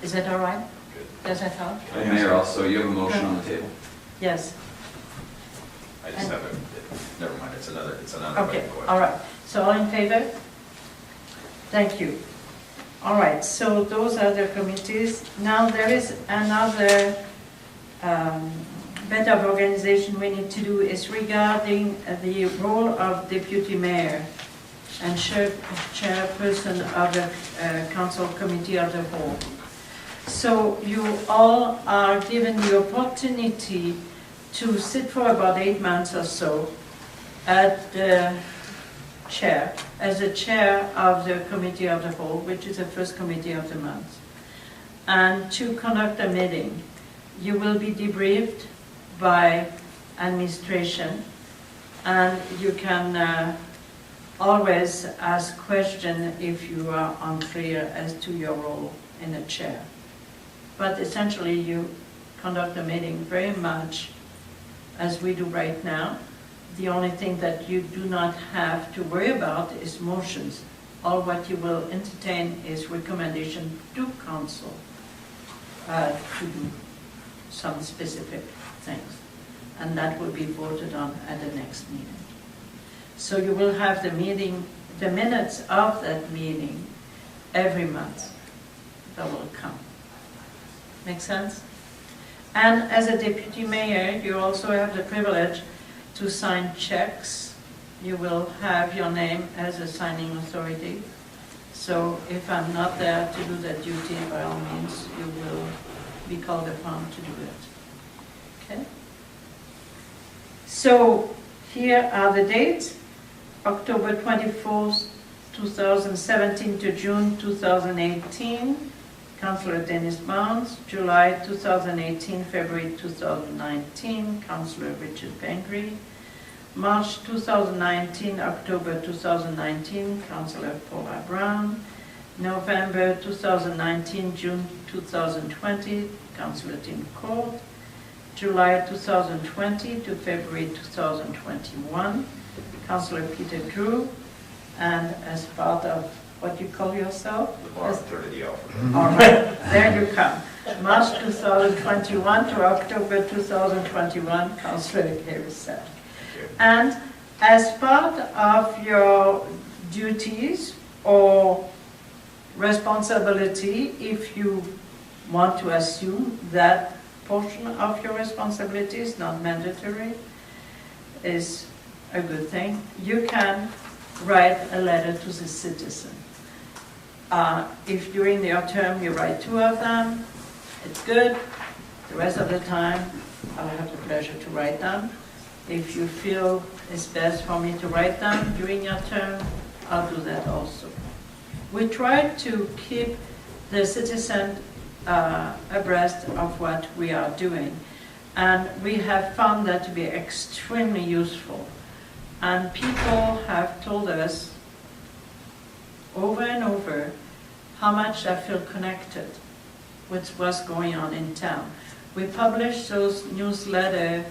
Is that all right? Good. Does that help? And Mayor, also, you have a motion on the table. Yes. I just have a, never mind, it's another Okay, question. all right. So all in favor? Thank you. All right, so those are the committees. Now there is another bit of organization we need to do is regarding the role of deputy mayor and chairperson of the council committee of the whole. So you all are given the opportunity to sit for about 8 months or so at the chair, as a chair of the committee of the whole, which is the first committee of the month, and to conduct a meeting. You will be debriefed by administration, and you can always ask questions if you are unclear as to your role in the chair. But essentially, you conduct a meeting very much as we do right now. The only thing that you do not have to worry about is motions. All what you will entertain is recommendation to council to do some specific things. And that will be voted on at the next meeting. So you will have the meeting, the minutes of that meeting every month that will come. Make sense? And as a deputy mayor, you also have the privilege to sign checks. You will have your name as a signing authority. So if I'm not there to do that duty, by all means, you will be called upon to do it. Okay? So here are the dates. October 24th, 2017 to June 2018. Councillor Dennis Barnes. July 2018, February 2019, Councillor Richard Bengry. March 2019, October 2019, Councillor Paula Brown. November 2019, June 2020, Councillor Tim Court. July 2020 to February 2021, Councillor Peter Drew. And as part of what you call yourself? The bottom third of the alphabet. All right, there you come. March 2021 to October 2021, Councillor Gerry. And as part of your duties or responsibility, if you want to assume that portion of your responsibility is not mandatory, is a good thing, you can write a letter to the citizen. If during your term you write 2 of them, it's good. The rest of the time, I'll have the pleasure to write them. If you feel it's best for me to write them during your term, I'll do that also. We try to keep the citizen abreast of what we are doing. And we have found that to be extremely useful. And people have told us over and over how much I feel connected with what's going on in town. We publish those newsletters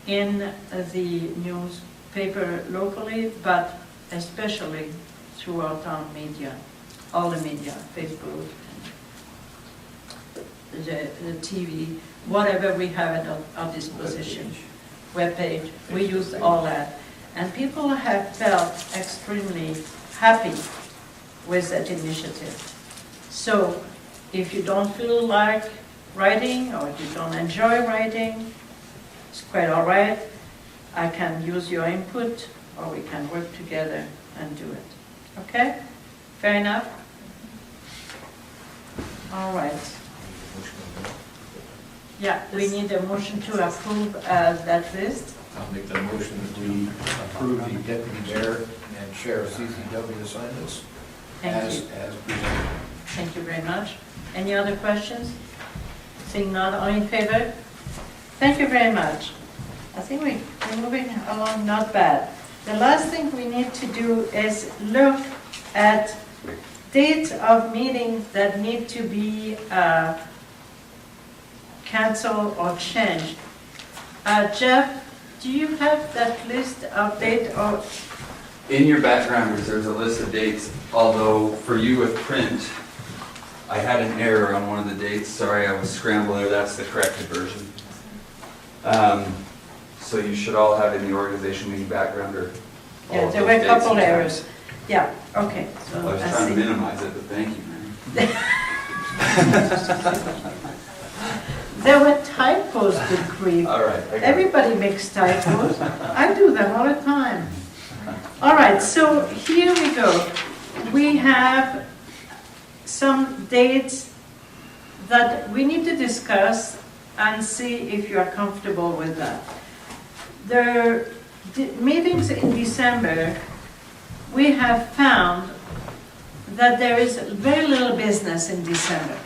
in the newspaper locally, but especially through our town media, all the media, Facebook, the TV, whatever we have at our disposition, webpage, we use all that. And people have felt extremely happy with that initiative. So if you don't feel like writing, or if you don't enjoy writing, it's quite all right. I can use your input, or we can work together and do it. Okay? Fair enough? All right. Yeah, we need a motion to approve that list. I'll make the motion that we approve the deputy mayor and sheriff CCW assignments as presented. Thank you very much. Any other questions? Seeing none, all in favor? Thank you very much. I think we're moving along not bad. The last thing we need to do is look at dates of meetings that need to be canceled or changed. Jeff, do you have that list of dates? Or In your backgrounders, there's a list of dates, although for you with print, I had an error on one of the dates. Sorry, I was scrambling there. That's the corrected version. So you should all have in the organization meeting backgrounder. all yeah, of there those were a dates couple and errors. times. Yeah, okay. So I was I trying to see. minimize it, but thank you, man. There were typos, good grief. All right. I got it. Everybody makes typos. I do them all the time. All right, so here we go. We have some dates that we need to discuss and see if you are comfortable with that. The meetings in December, we have found that there is very little business in December.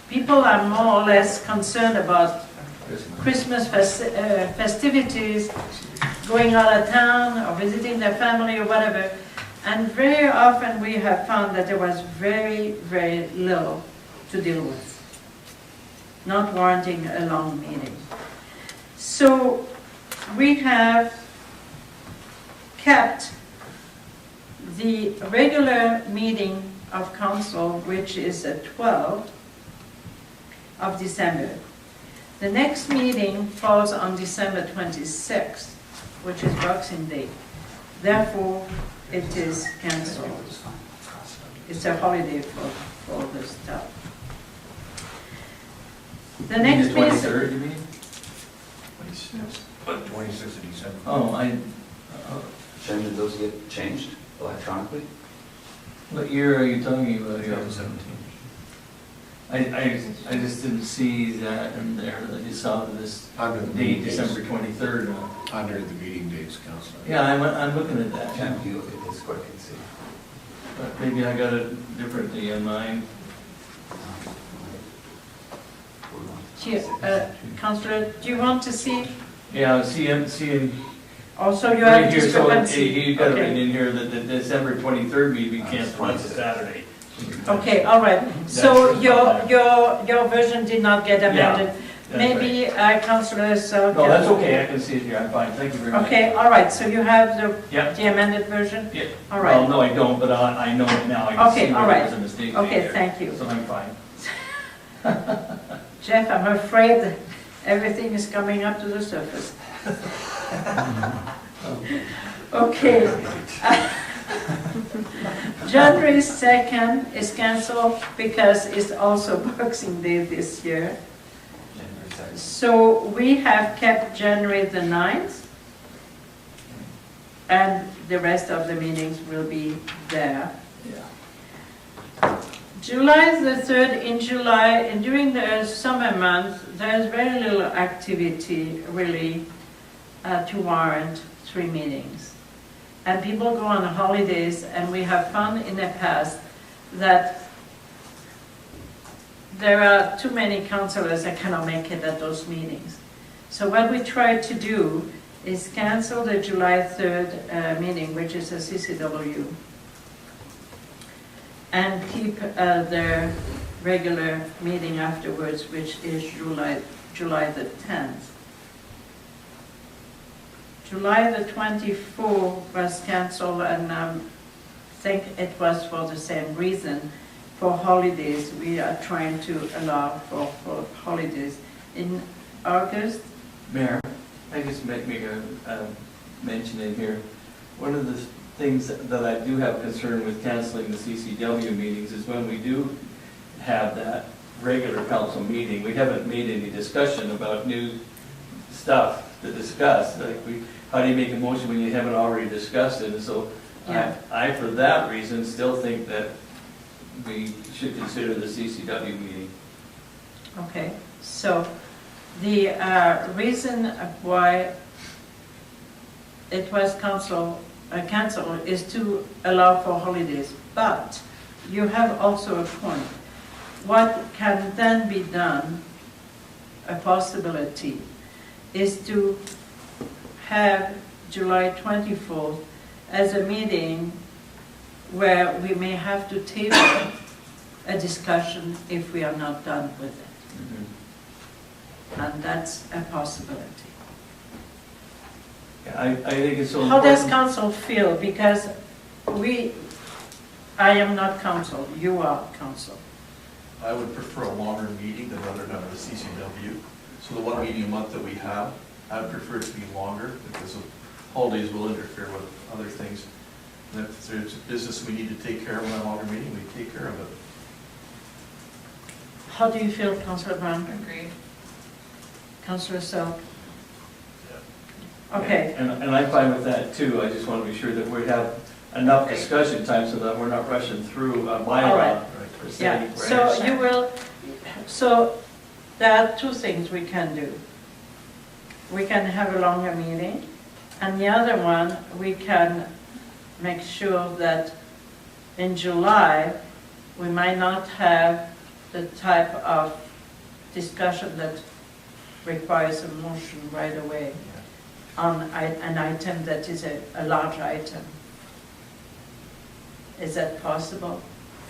People are more or less concerned about Christmas festivities, going out of town or visiting their family or whatever. And very often we have found that there was very, very little to deal with, not warranting a long meeting. So we have kept the regular meeting of council, which is the 12th of December. The next meeting falls on December 26th, which is Boxing Day. Therefore, it is cancelled. It's a holiday for the staff. The next meeting. 23rd, you mean? 26th of December. Oh, Shem, did those get changed electronically? what year are you talking about here? 2017. I just didn't see that in there, I just saw this Under the date, meeting dates. December 23rd. Under the meeting dates, Councillor. Yeah, I'm looking at that. Shem, can you look at this quick and see? But maybe I got it differently in mind. Councillor, do you want to see? Yeah, seeing Also, you right have here, so discrepancy. you got it Okay. written in here that the December 23rd meeting canceled on Saturday. Okay, all right. So your version did not get amended. That's Maybe Councillor Selk. No, that's okay, I can see it here, I'm fine, thank you very much. Okay, all right, so you have Yep. the amended version? Yeah. All right. Well, no, I don't, but I know it now, I can Okay, see all where right. there's a mistake Okay, there. thank you. So I'm fine. Jeff, I'm afraid Everything is coming up to the surface. Okay. January 2nd is cancelled because it's also Boxing Day this year. So we have kept January the 9th, and the rest of the meetings will be there. July the 3rd, in July, and during the summer months, there's very little activity really to warrant 3 meetings. And people go on holidays, and we have found in the past that there are too many councillors that cannot make it at those meetings. So what we try to do is cancel the July 3rd meeting, which is a CCW, and keep their regular meeting afterwards, which is July the 10th. July the 24th was cancelled, and I think it was for the same reason. For holidays, we are trying to allow for holidays. In August, Mayor, I just make a mention in here. One of the things that I do have concern with canceling the CCW meetings is when we do have that regular council meeting, we haven't made any discussion about new stuff to discuss. Like how do you make a motion when you haven't already discussed it? And so Yeah. I, for that reason, still think that we should consider the CCW meeting. okay, so the reason why it was cancelled is to allow for holidays, but you have also a point. What can then be done, a possibility, is to have July 24th as a meeting where we may have to table a discussion if we are not done with it. And that's a possibility. Yeah, I think it's so How important. does council feel? Because I am not council, you are council. I would prefer a longer meeting than rather than have a CCW. So the one meeting a month that we have, I would prefer it to be longer because of holidays will interfere with other things. And if there's business we need to take care of in a longer meeting, we take care of it. How do you feel, Councillor Brown? Agreed. Councillor Selk? Okay, And I'm fine with that too. I just want to be sure that we have enough discussion time so that we're not rushing through a All bylaw. right. per se. yeah, so you will, so there are 2 things we can do. We can have a longer meeting, and the other one, we can make sure that in July, we might not have the type of discussion that requires a motion right away on an item that is a large item. Is that possible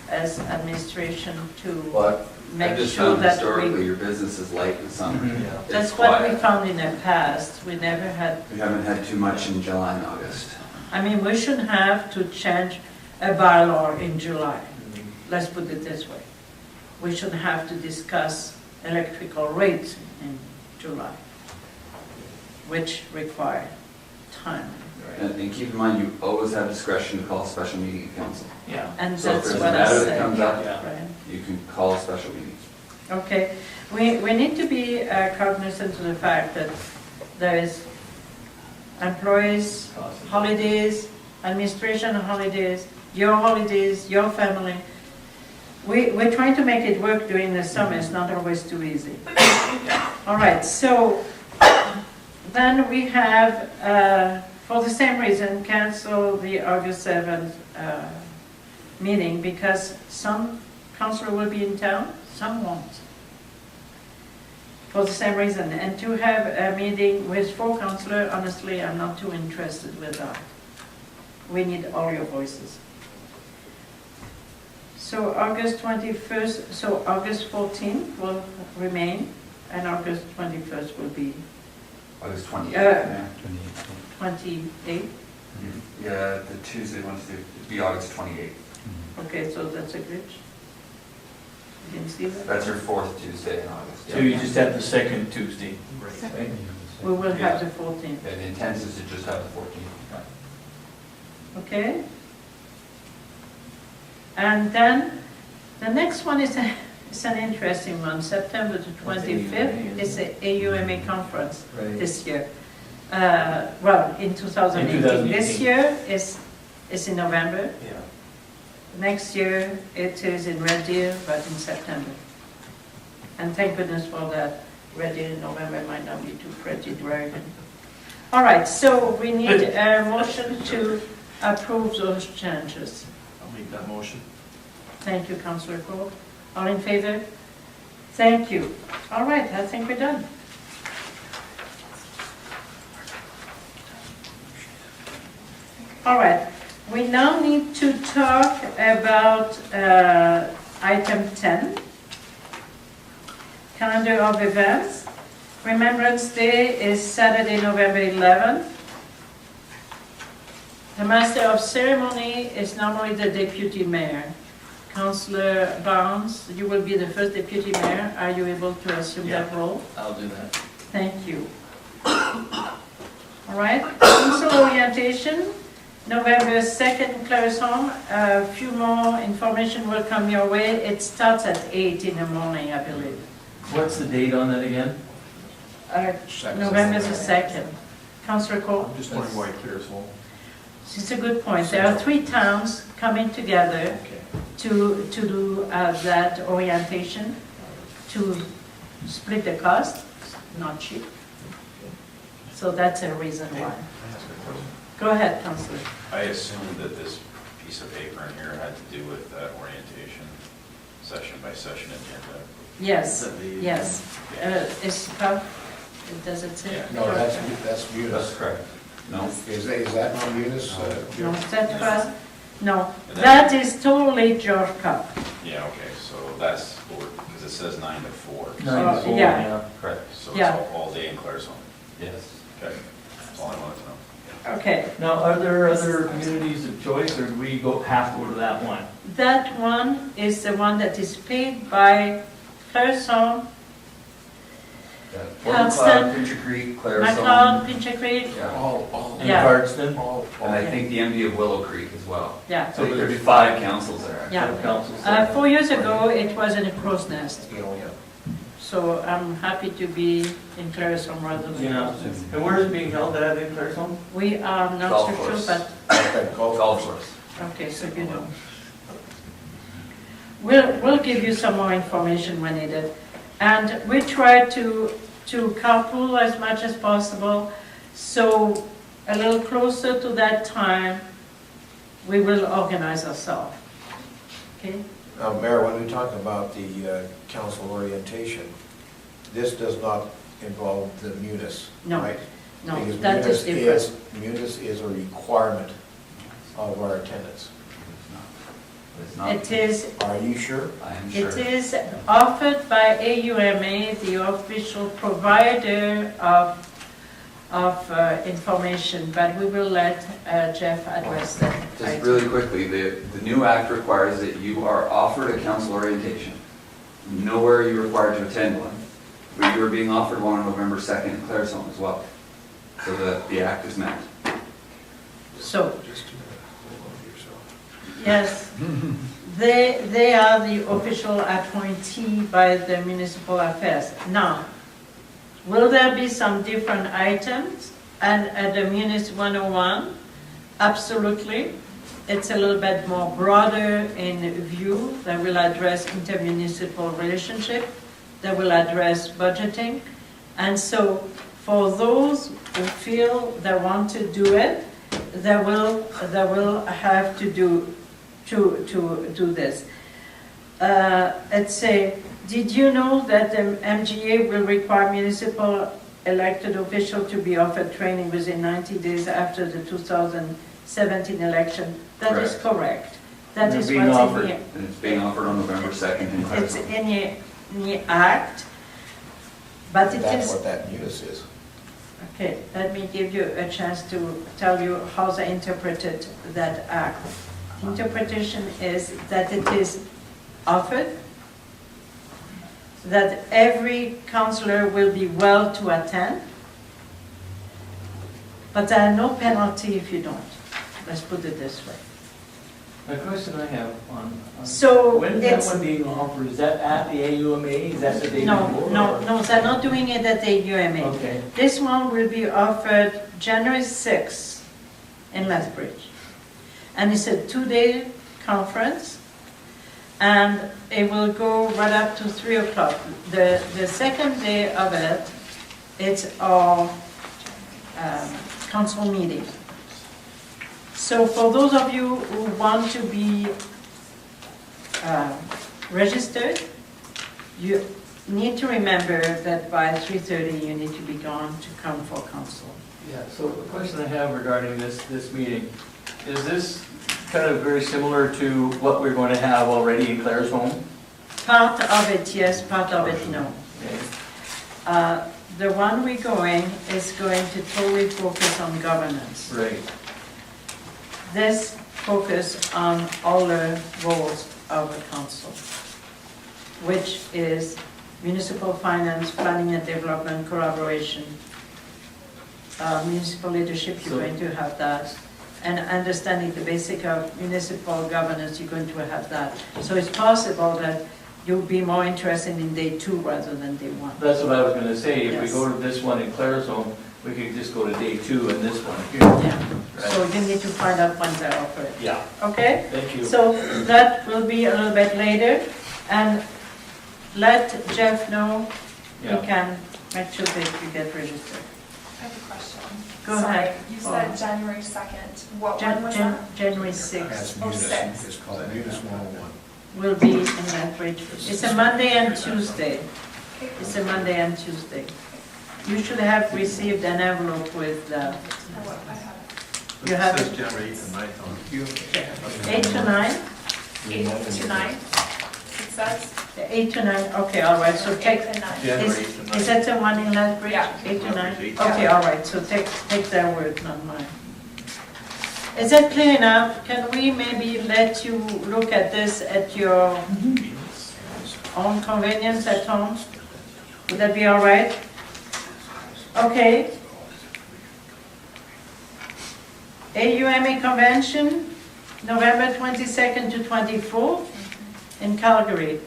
as administration to But I make just sure found that historically we... your business is light in summer. Mhm. Yeah. It's That's what we quiet. found in the past. We never had, We haven't had too much in July and August. I mean, we shouldn't have to change a bylaw in July. Let's put it this way. We shouldn't have to discuss electrical rates in July, which require time. And keep in mind, you always have discretion to call a special meeting of council. Yeah. And So if that's there's a what I matter that said. comes up, Right. you can call a special meeting. Okay, we need to be cognizant of the fact that there is employees, holidays, administration holidays, your family. We're trying to make it work during the summer, it's not always too easy. All right, so then we have, for the same reason, cancel the August 7th meeting because some councillor will be in town, some won't. For the same reason, and to have a meeting with 4 councillors, honestly, I'm not too interested with that. We need all your voices. So August 21st, so August 14th will remain, and August 21st will be August 28th. 28th. Yeah, the Tuesday, Wednesday, it'd be August 28th. Okay, so that's a glitch. Didn't you see that? That's your fourth Tuesday in August. So you just have the second Tuesday. Right. We will have Yeah. the 14th, And the intent is to just have the 14th. okay? And then, the next one is it's an interesting one, September the 25th, is the AUMA conference this year. Well, in 2018. This year is in November. Yeah. Next year, it is in Red Deer, but in September. And thank goodness for that. Red Deer in November might not be too pretty dragon. All right, so we need a motion to approve those changes. I'll make that motion. Thank you, Councillor Cole. All in favor? Thank you. All right, I think we're done. All right, we now need to talk about item 10, calendar of events. Remembrance Day is Saturday, November 11th. The Master of Ceremony is normally the Deputy Mayor. Councillor Barnes, you will be the first Deputy Mayor. Are you able to assume that role? I'll do that. Thank you. All right, council orientation, November 2nd, Claresholm. A few more information will come your way. It starts at 8 in the morning, I believe. What's the date on that again? November the 2nd. Councillor Cole? I'm just wondering why Claresholm. It's a good point. There are 3 towns coming together Okay. to do that orientation, to split the cost, not cheap. So that's a reason why. Go ahead, Councillor. I assumed that this piece of paper in here had to do with that orientation, session by session agenda. Yes, yes. Is tough? Does it say? Yeah. No, that's Munis. That's correct. No? Is that not Munis? No, is that fast? No, that is totally George Cup. Yeah, okay, so that's, because it says 9 to 4. 9 to 4, yeah. yeah. Correct. So it's Yeah. all day in Claresholm. Yes. Okay, that's all I wanted to know. Okay, Now, are there other communities of choice, or do we have to go to that one? that one is the one that is paid by Claresholm, Fort Cardston, McLeod, Pincher Creek, Claresholm. McLeod, Pincher Creek, Yeah. All, And Yeah. Cardston? And I think the MD of Willow Creek as well. yeah. So there's 5 councils there. Yeah. Councils. 4 years ago, it was in a crow's nest, you know, yeah. so I'm happy to be in Claresholm rather than. Yeah. And where is it being held at in Claresholm? We are not Golf so sure, course. but, Okay, Golf course. okay, so you know. We'll give you some more information when needed. And we try to carpool as much as possible, so a little closer to that time, we will organize ourselves. Okay? Mayor, when we talk about the council orientation, this does not involve the munis, No, right? no, Because that is different. Munis is a requirement of our attendance. It's not. It is, Are you sure? I am sure. it is offered by AUMA, the official provider of information, but we will let Jeff address that. Just really quickly, the new act requires that you are offered a council orientation. Nowhere are you required to attend one, but you are being offered one on November 2nd in Claresholm as well. So the act is met. So, Just a minute, hold on to yourself. yes, they are the official appointee by the municipal affairs. Now, will there be some different items at the Munis 101? Absolutely. It's a little bit more broader in view. That will address intermunicipal relationship. That will address budgeting. And so for those who feel they want to do it, they will have to do this. Let's say, did you know that the MGA will require municipal elected official to be offered training within 90 days after the 2017 election? That is correct. That They're is being what's offered. in here. And it's being offered on November 2nd in It's Claresholm. in the act, but it That's is. what that munis is. Okay, let me give you a chance to tell you how they interpreted that act. Interpretation is that it is offered that every councillor will be well to attend, but there are no penalty if you don't. Let's put it this way. The question I have So when is that it's, one being offered? Is that at the AUMA? Is that the day no, before? no, or- no, they're not doing it at the UMA. Okay. This one will be offered January 6th in Lethbridge. And it's a 2-day conference, and it will go right up to 3 o'clock. The second day of it, it's our council meeting. So for those of you who want to be registered, you need to remember that by 3:30 you need to be gone to come for council. Yeah, so the question I have regarding this meeting, is this kind of very similar to what we're going to have already in Claire's home? Part of it, yes, part of it, no. Okay. The one we're going is going to totally focus on governance. Right. This focus on all the roles of a council, which is municipal finance, planning and development, collaboration, municipal leadership, you're going to have that, and understanding the basic of municipal governance, you're going to have that. So it's possible that you'll be more interested in day 2 rather than day 1. That's what I was going to say. If we Yes. go to this one in Claire's home, we could just go to day 2 and this one here. Yeah, Right. so you need to find out when they're offered. Yeah, Okay? thank you. So that will be a little bit later, and let Jeff know. He Yeah. can make sure that you get registered. I have a question. Go Sorry, ahead. you said January 2nd. What one was Jan- that? January That's 6th Oh, Munis, six. it's called Munis 101. will be in Lethbridge. It's a Monday and Tuesday. Okay. It's a Monday and Tuesday. You should have received an envelope with, I have it. you have It says it, January 8th and 9th on it. 8 to 9? 8 to 9, it says. 8 to 9, okay, all right, so take, 8 and 9. January is 8th and 9th. is that the one in Lethbridge? Yeah. 8 to 9? Lethbridge, 8 to Okay, 9. all right, so take their word, not mine. Is that clear enough? Can we maybe let you look at this at your own convenience at home? Would that be all right? Okay. AUMA Convention, November 22nd to 24th in Calgary.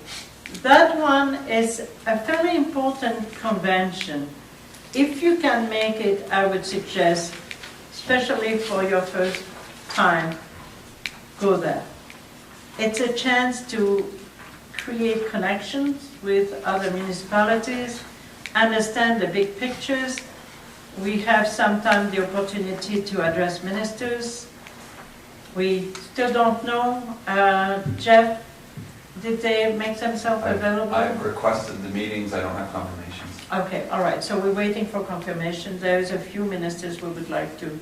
That one is a fairly important convention. If you can make it, I would suggest, especially for your first time, go there. It's a chance to create connections with other municipalities, understand the big pictures. We have sometimes the opportunity to address ministers. We still don't know. Jeff, did they make themselves available? I've requested the meetings, I don't have confirmations. Okay, all right, so we're waiting for confirmation. There's a few ministers we would like to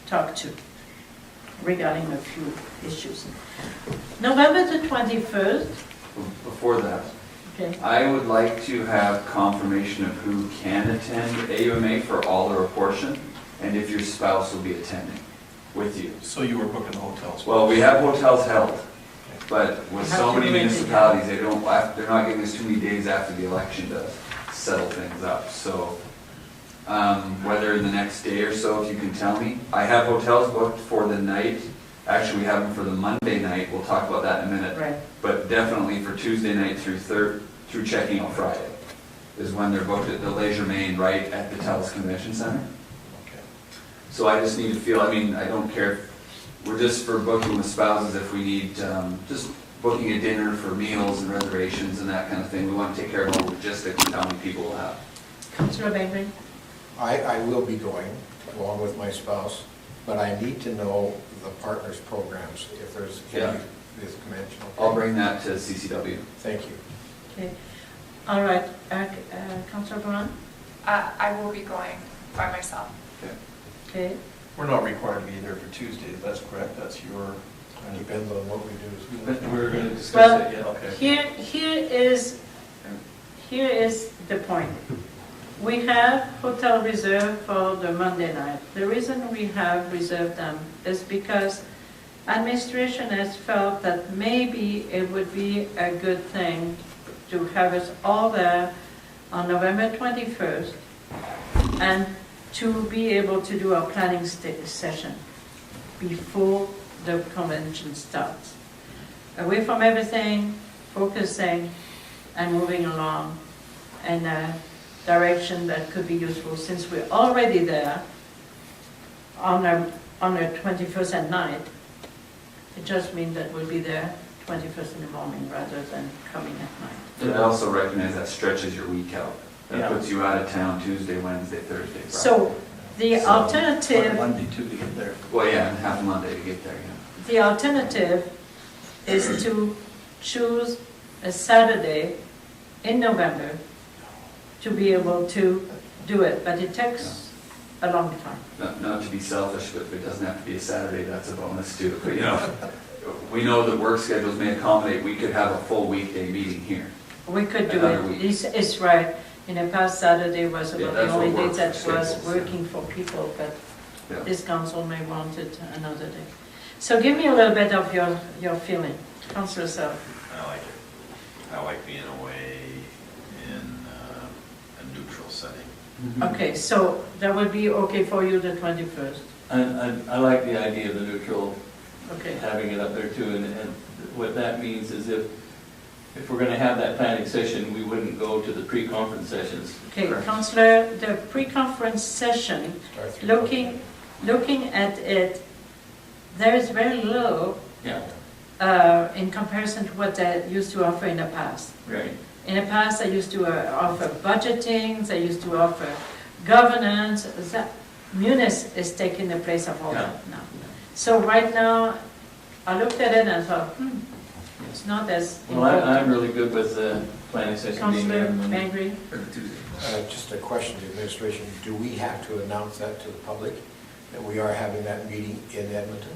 talk to regarding a few issues. November the 21st, Before that, okay, I would like to have confirmation of who can attend AUMA for all or a portion, and if your spouse will be attending with you. So you were booking hotels? Well, we have hotels held, but with You have so to many do it municipalities, they're not giving us too many days after the election to settle things up. So whether the next day or so, if you can tell me. I have hotels booked for the night. Actually, we have them for the Monday night. We'll talk about that in a minute. right. But definitely for Tuesday night through checking on Friday is when they're booked at the Leisure Main right at the TELUS Convention Center. Okay. So I just need to feel, I mean, I don't care, if we're just for booking with spouses if we need, just booking a dinner for meals and reservations and that kind of thing. We want to take care of all the logistics and how many people we'll have. Councillor Bengry? I will be going, along with my spouse, but I need to know the partners' programs, if there's Yeah. any, this convention. I'll bring that to CCW. Thank you. Okay, all right, Councillor Brown? I will be going by myself. Okay, We're not required to be there for Tuesday, that's correct, that's your... Depends on what we do. We're going to discuss well, it, yeah. Okay. here is the point. We have hotel reserved for the Monday night. The reason we have reserved them is because administration has felt that maybe it would be a good thing to have us all there on November 21st and to be able to do our planning session before the convention starts. Away from everything, focusing and moving along in a direction that could be useful since we're already there on the 21st at night. It just means that we'll be there 21st in the morning rather than coming at night. And I also recognize that stretches your week out. That Yeah. puts you out of town Tuesday, Wednesday, Thursday, Friday. So the So- alternative, Monday too to get there. Well, yeah, and half Monday to get there, yeah. the alternative is to choose a Saturday in November to be able to do it, but it takes a long time. Not to be selfish, but if it doesn't have to be a Saturday, that's a bonus too. But, you know, we know that work schedules may accommodate, we could have a full weekday meeting here. We could do Another it. week. This is right. In the past, Saturday was Yeah, about the that's only what day works that for was schedules, yeah. working for people, but Yeah. this council may want it another day. So give me a little bit of your feeling. Councillor Selk. I like it. I like being away in a neutral setting. Okay, so that would be okay for you, the 21st? I like the idea of the neutral, Okay. having it up there too, and what that means is if we're gonna have that planning session, we wouldn't go to the pre-conference sessions. Okay, Correct. Councillor, the pre-conference session, Start 3 looking at it, there is very little Yeah, in comparison to what they used to offer in the past. right. In the past, they used to offer budgeting, they used to offer governance. Munis is taking the place of all that now. So right now, I looked at it and thought, it's not as Well, I'm really good with the planning session being there. Councillor Bengry? Or the Tuesday. Just a question to administration, do we have to announce that to the public, that we are having that meeting in Edmonton?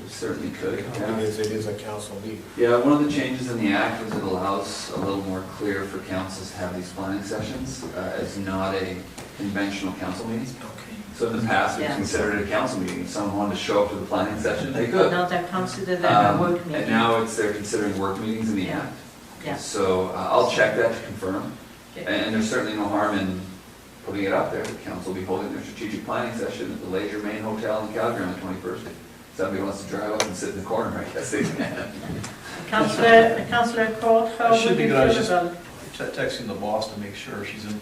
We certainly could. yeah. Because it is a council meeting. Yeah, one of the changes in the act is it allows a little more clear for councils to have these planning sessions as not a conventional council meeting. Okay. So in the past, we Yeah. considered it a council meeting. If someone wanted to show up to the planning session, they could. Now they consider that a work And meeting. now they're considering work meetings in the Yeah. act. Yeah. So I'll check that to confirm. Okay. And there's certainly no harm in putting it up there. The council will be holding their strategic planning session at the Leisure Main Hotel in Calgary on the 21st. If somebody wants to drive up and sit in the corner, I guess they can. Councillor Court, how It would should you be feel good. I was just about it? texting the boss to make sure she's in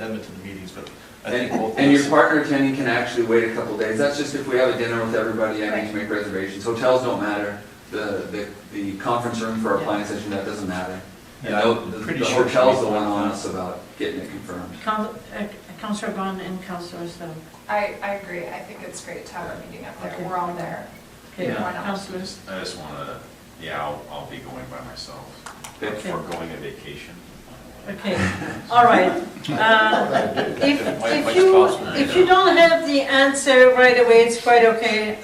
Edmonton meetings, but I think both. And your partner attending can actually wait a couple days. That's just if we have a dinner with everybody, I need to make reservations. Hotels don't matter. The conference room for our Yeah. planning session, that doesn't matter. And Yeah, I'm the pretty the sure hotel's she'll the be one fine. on us about getting it confirmed. Councillor Gunn and Councillor Selk. I agree. I think it's great to have a meeting up there. Okay. We're all there. Okay, Yeah. Why not? councillors. I just want to, I'll be going by myself. Okay. For going on vacation. Okay, all right. If you don't have the answer right away, it's quite okay.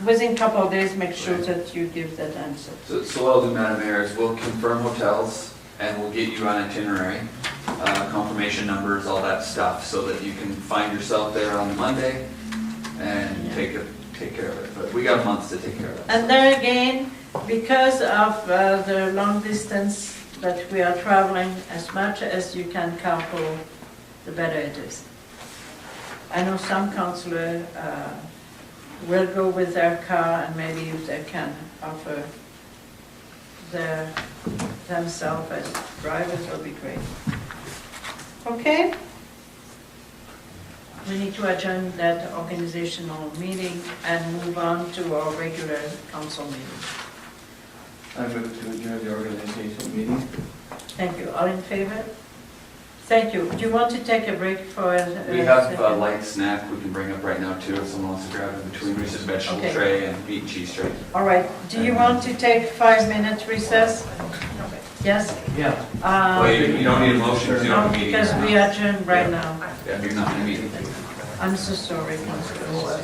Within a couple of days, make sure that you give that answer. So what I'll do, Madam Mayor, is we'll confirm hotels and we'll get you on itinerary, confirmation numbers, all that stuff, so that you can find yourself there on Monday and Yeah. take care of it. But we got months to take care of that. And there again, because of the long distance that we are traveling, as much as you can carpool, the better it is. I know some councillors will go with their car, and maybe if they can offer themselves as drivers, will be great. Okay? We need to adjourn that organizational meeting and move on to our regular council meeting. I move to adjourn the organizational meeting. Thank you. All in favor? Thank you. Do you want to take a break for a We have a second? light snack we can bring up right now too, if someone wants to grab it between Reese's vegetable Okay. tray and meat and cheese tray. All right. Do you want to take 5 minutes recess? Yes? Yeah. Well, you don't need a motion, you No, don't need a meeting. because we adjourn right now. Yeah, you're not in a meeting. I'm so sorry, Councillor.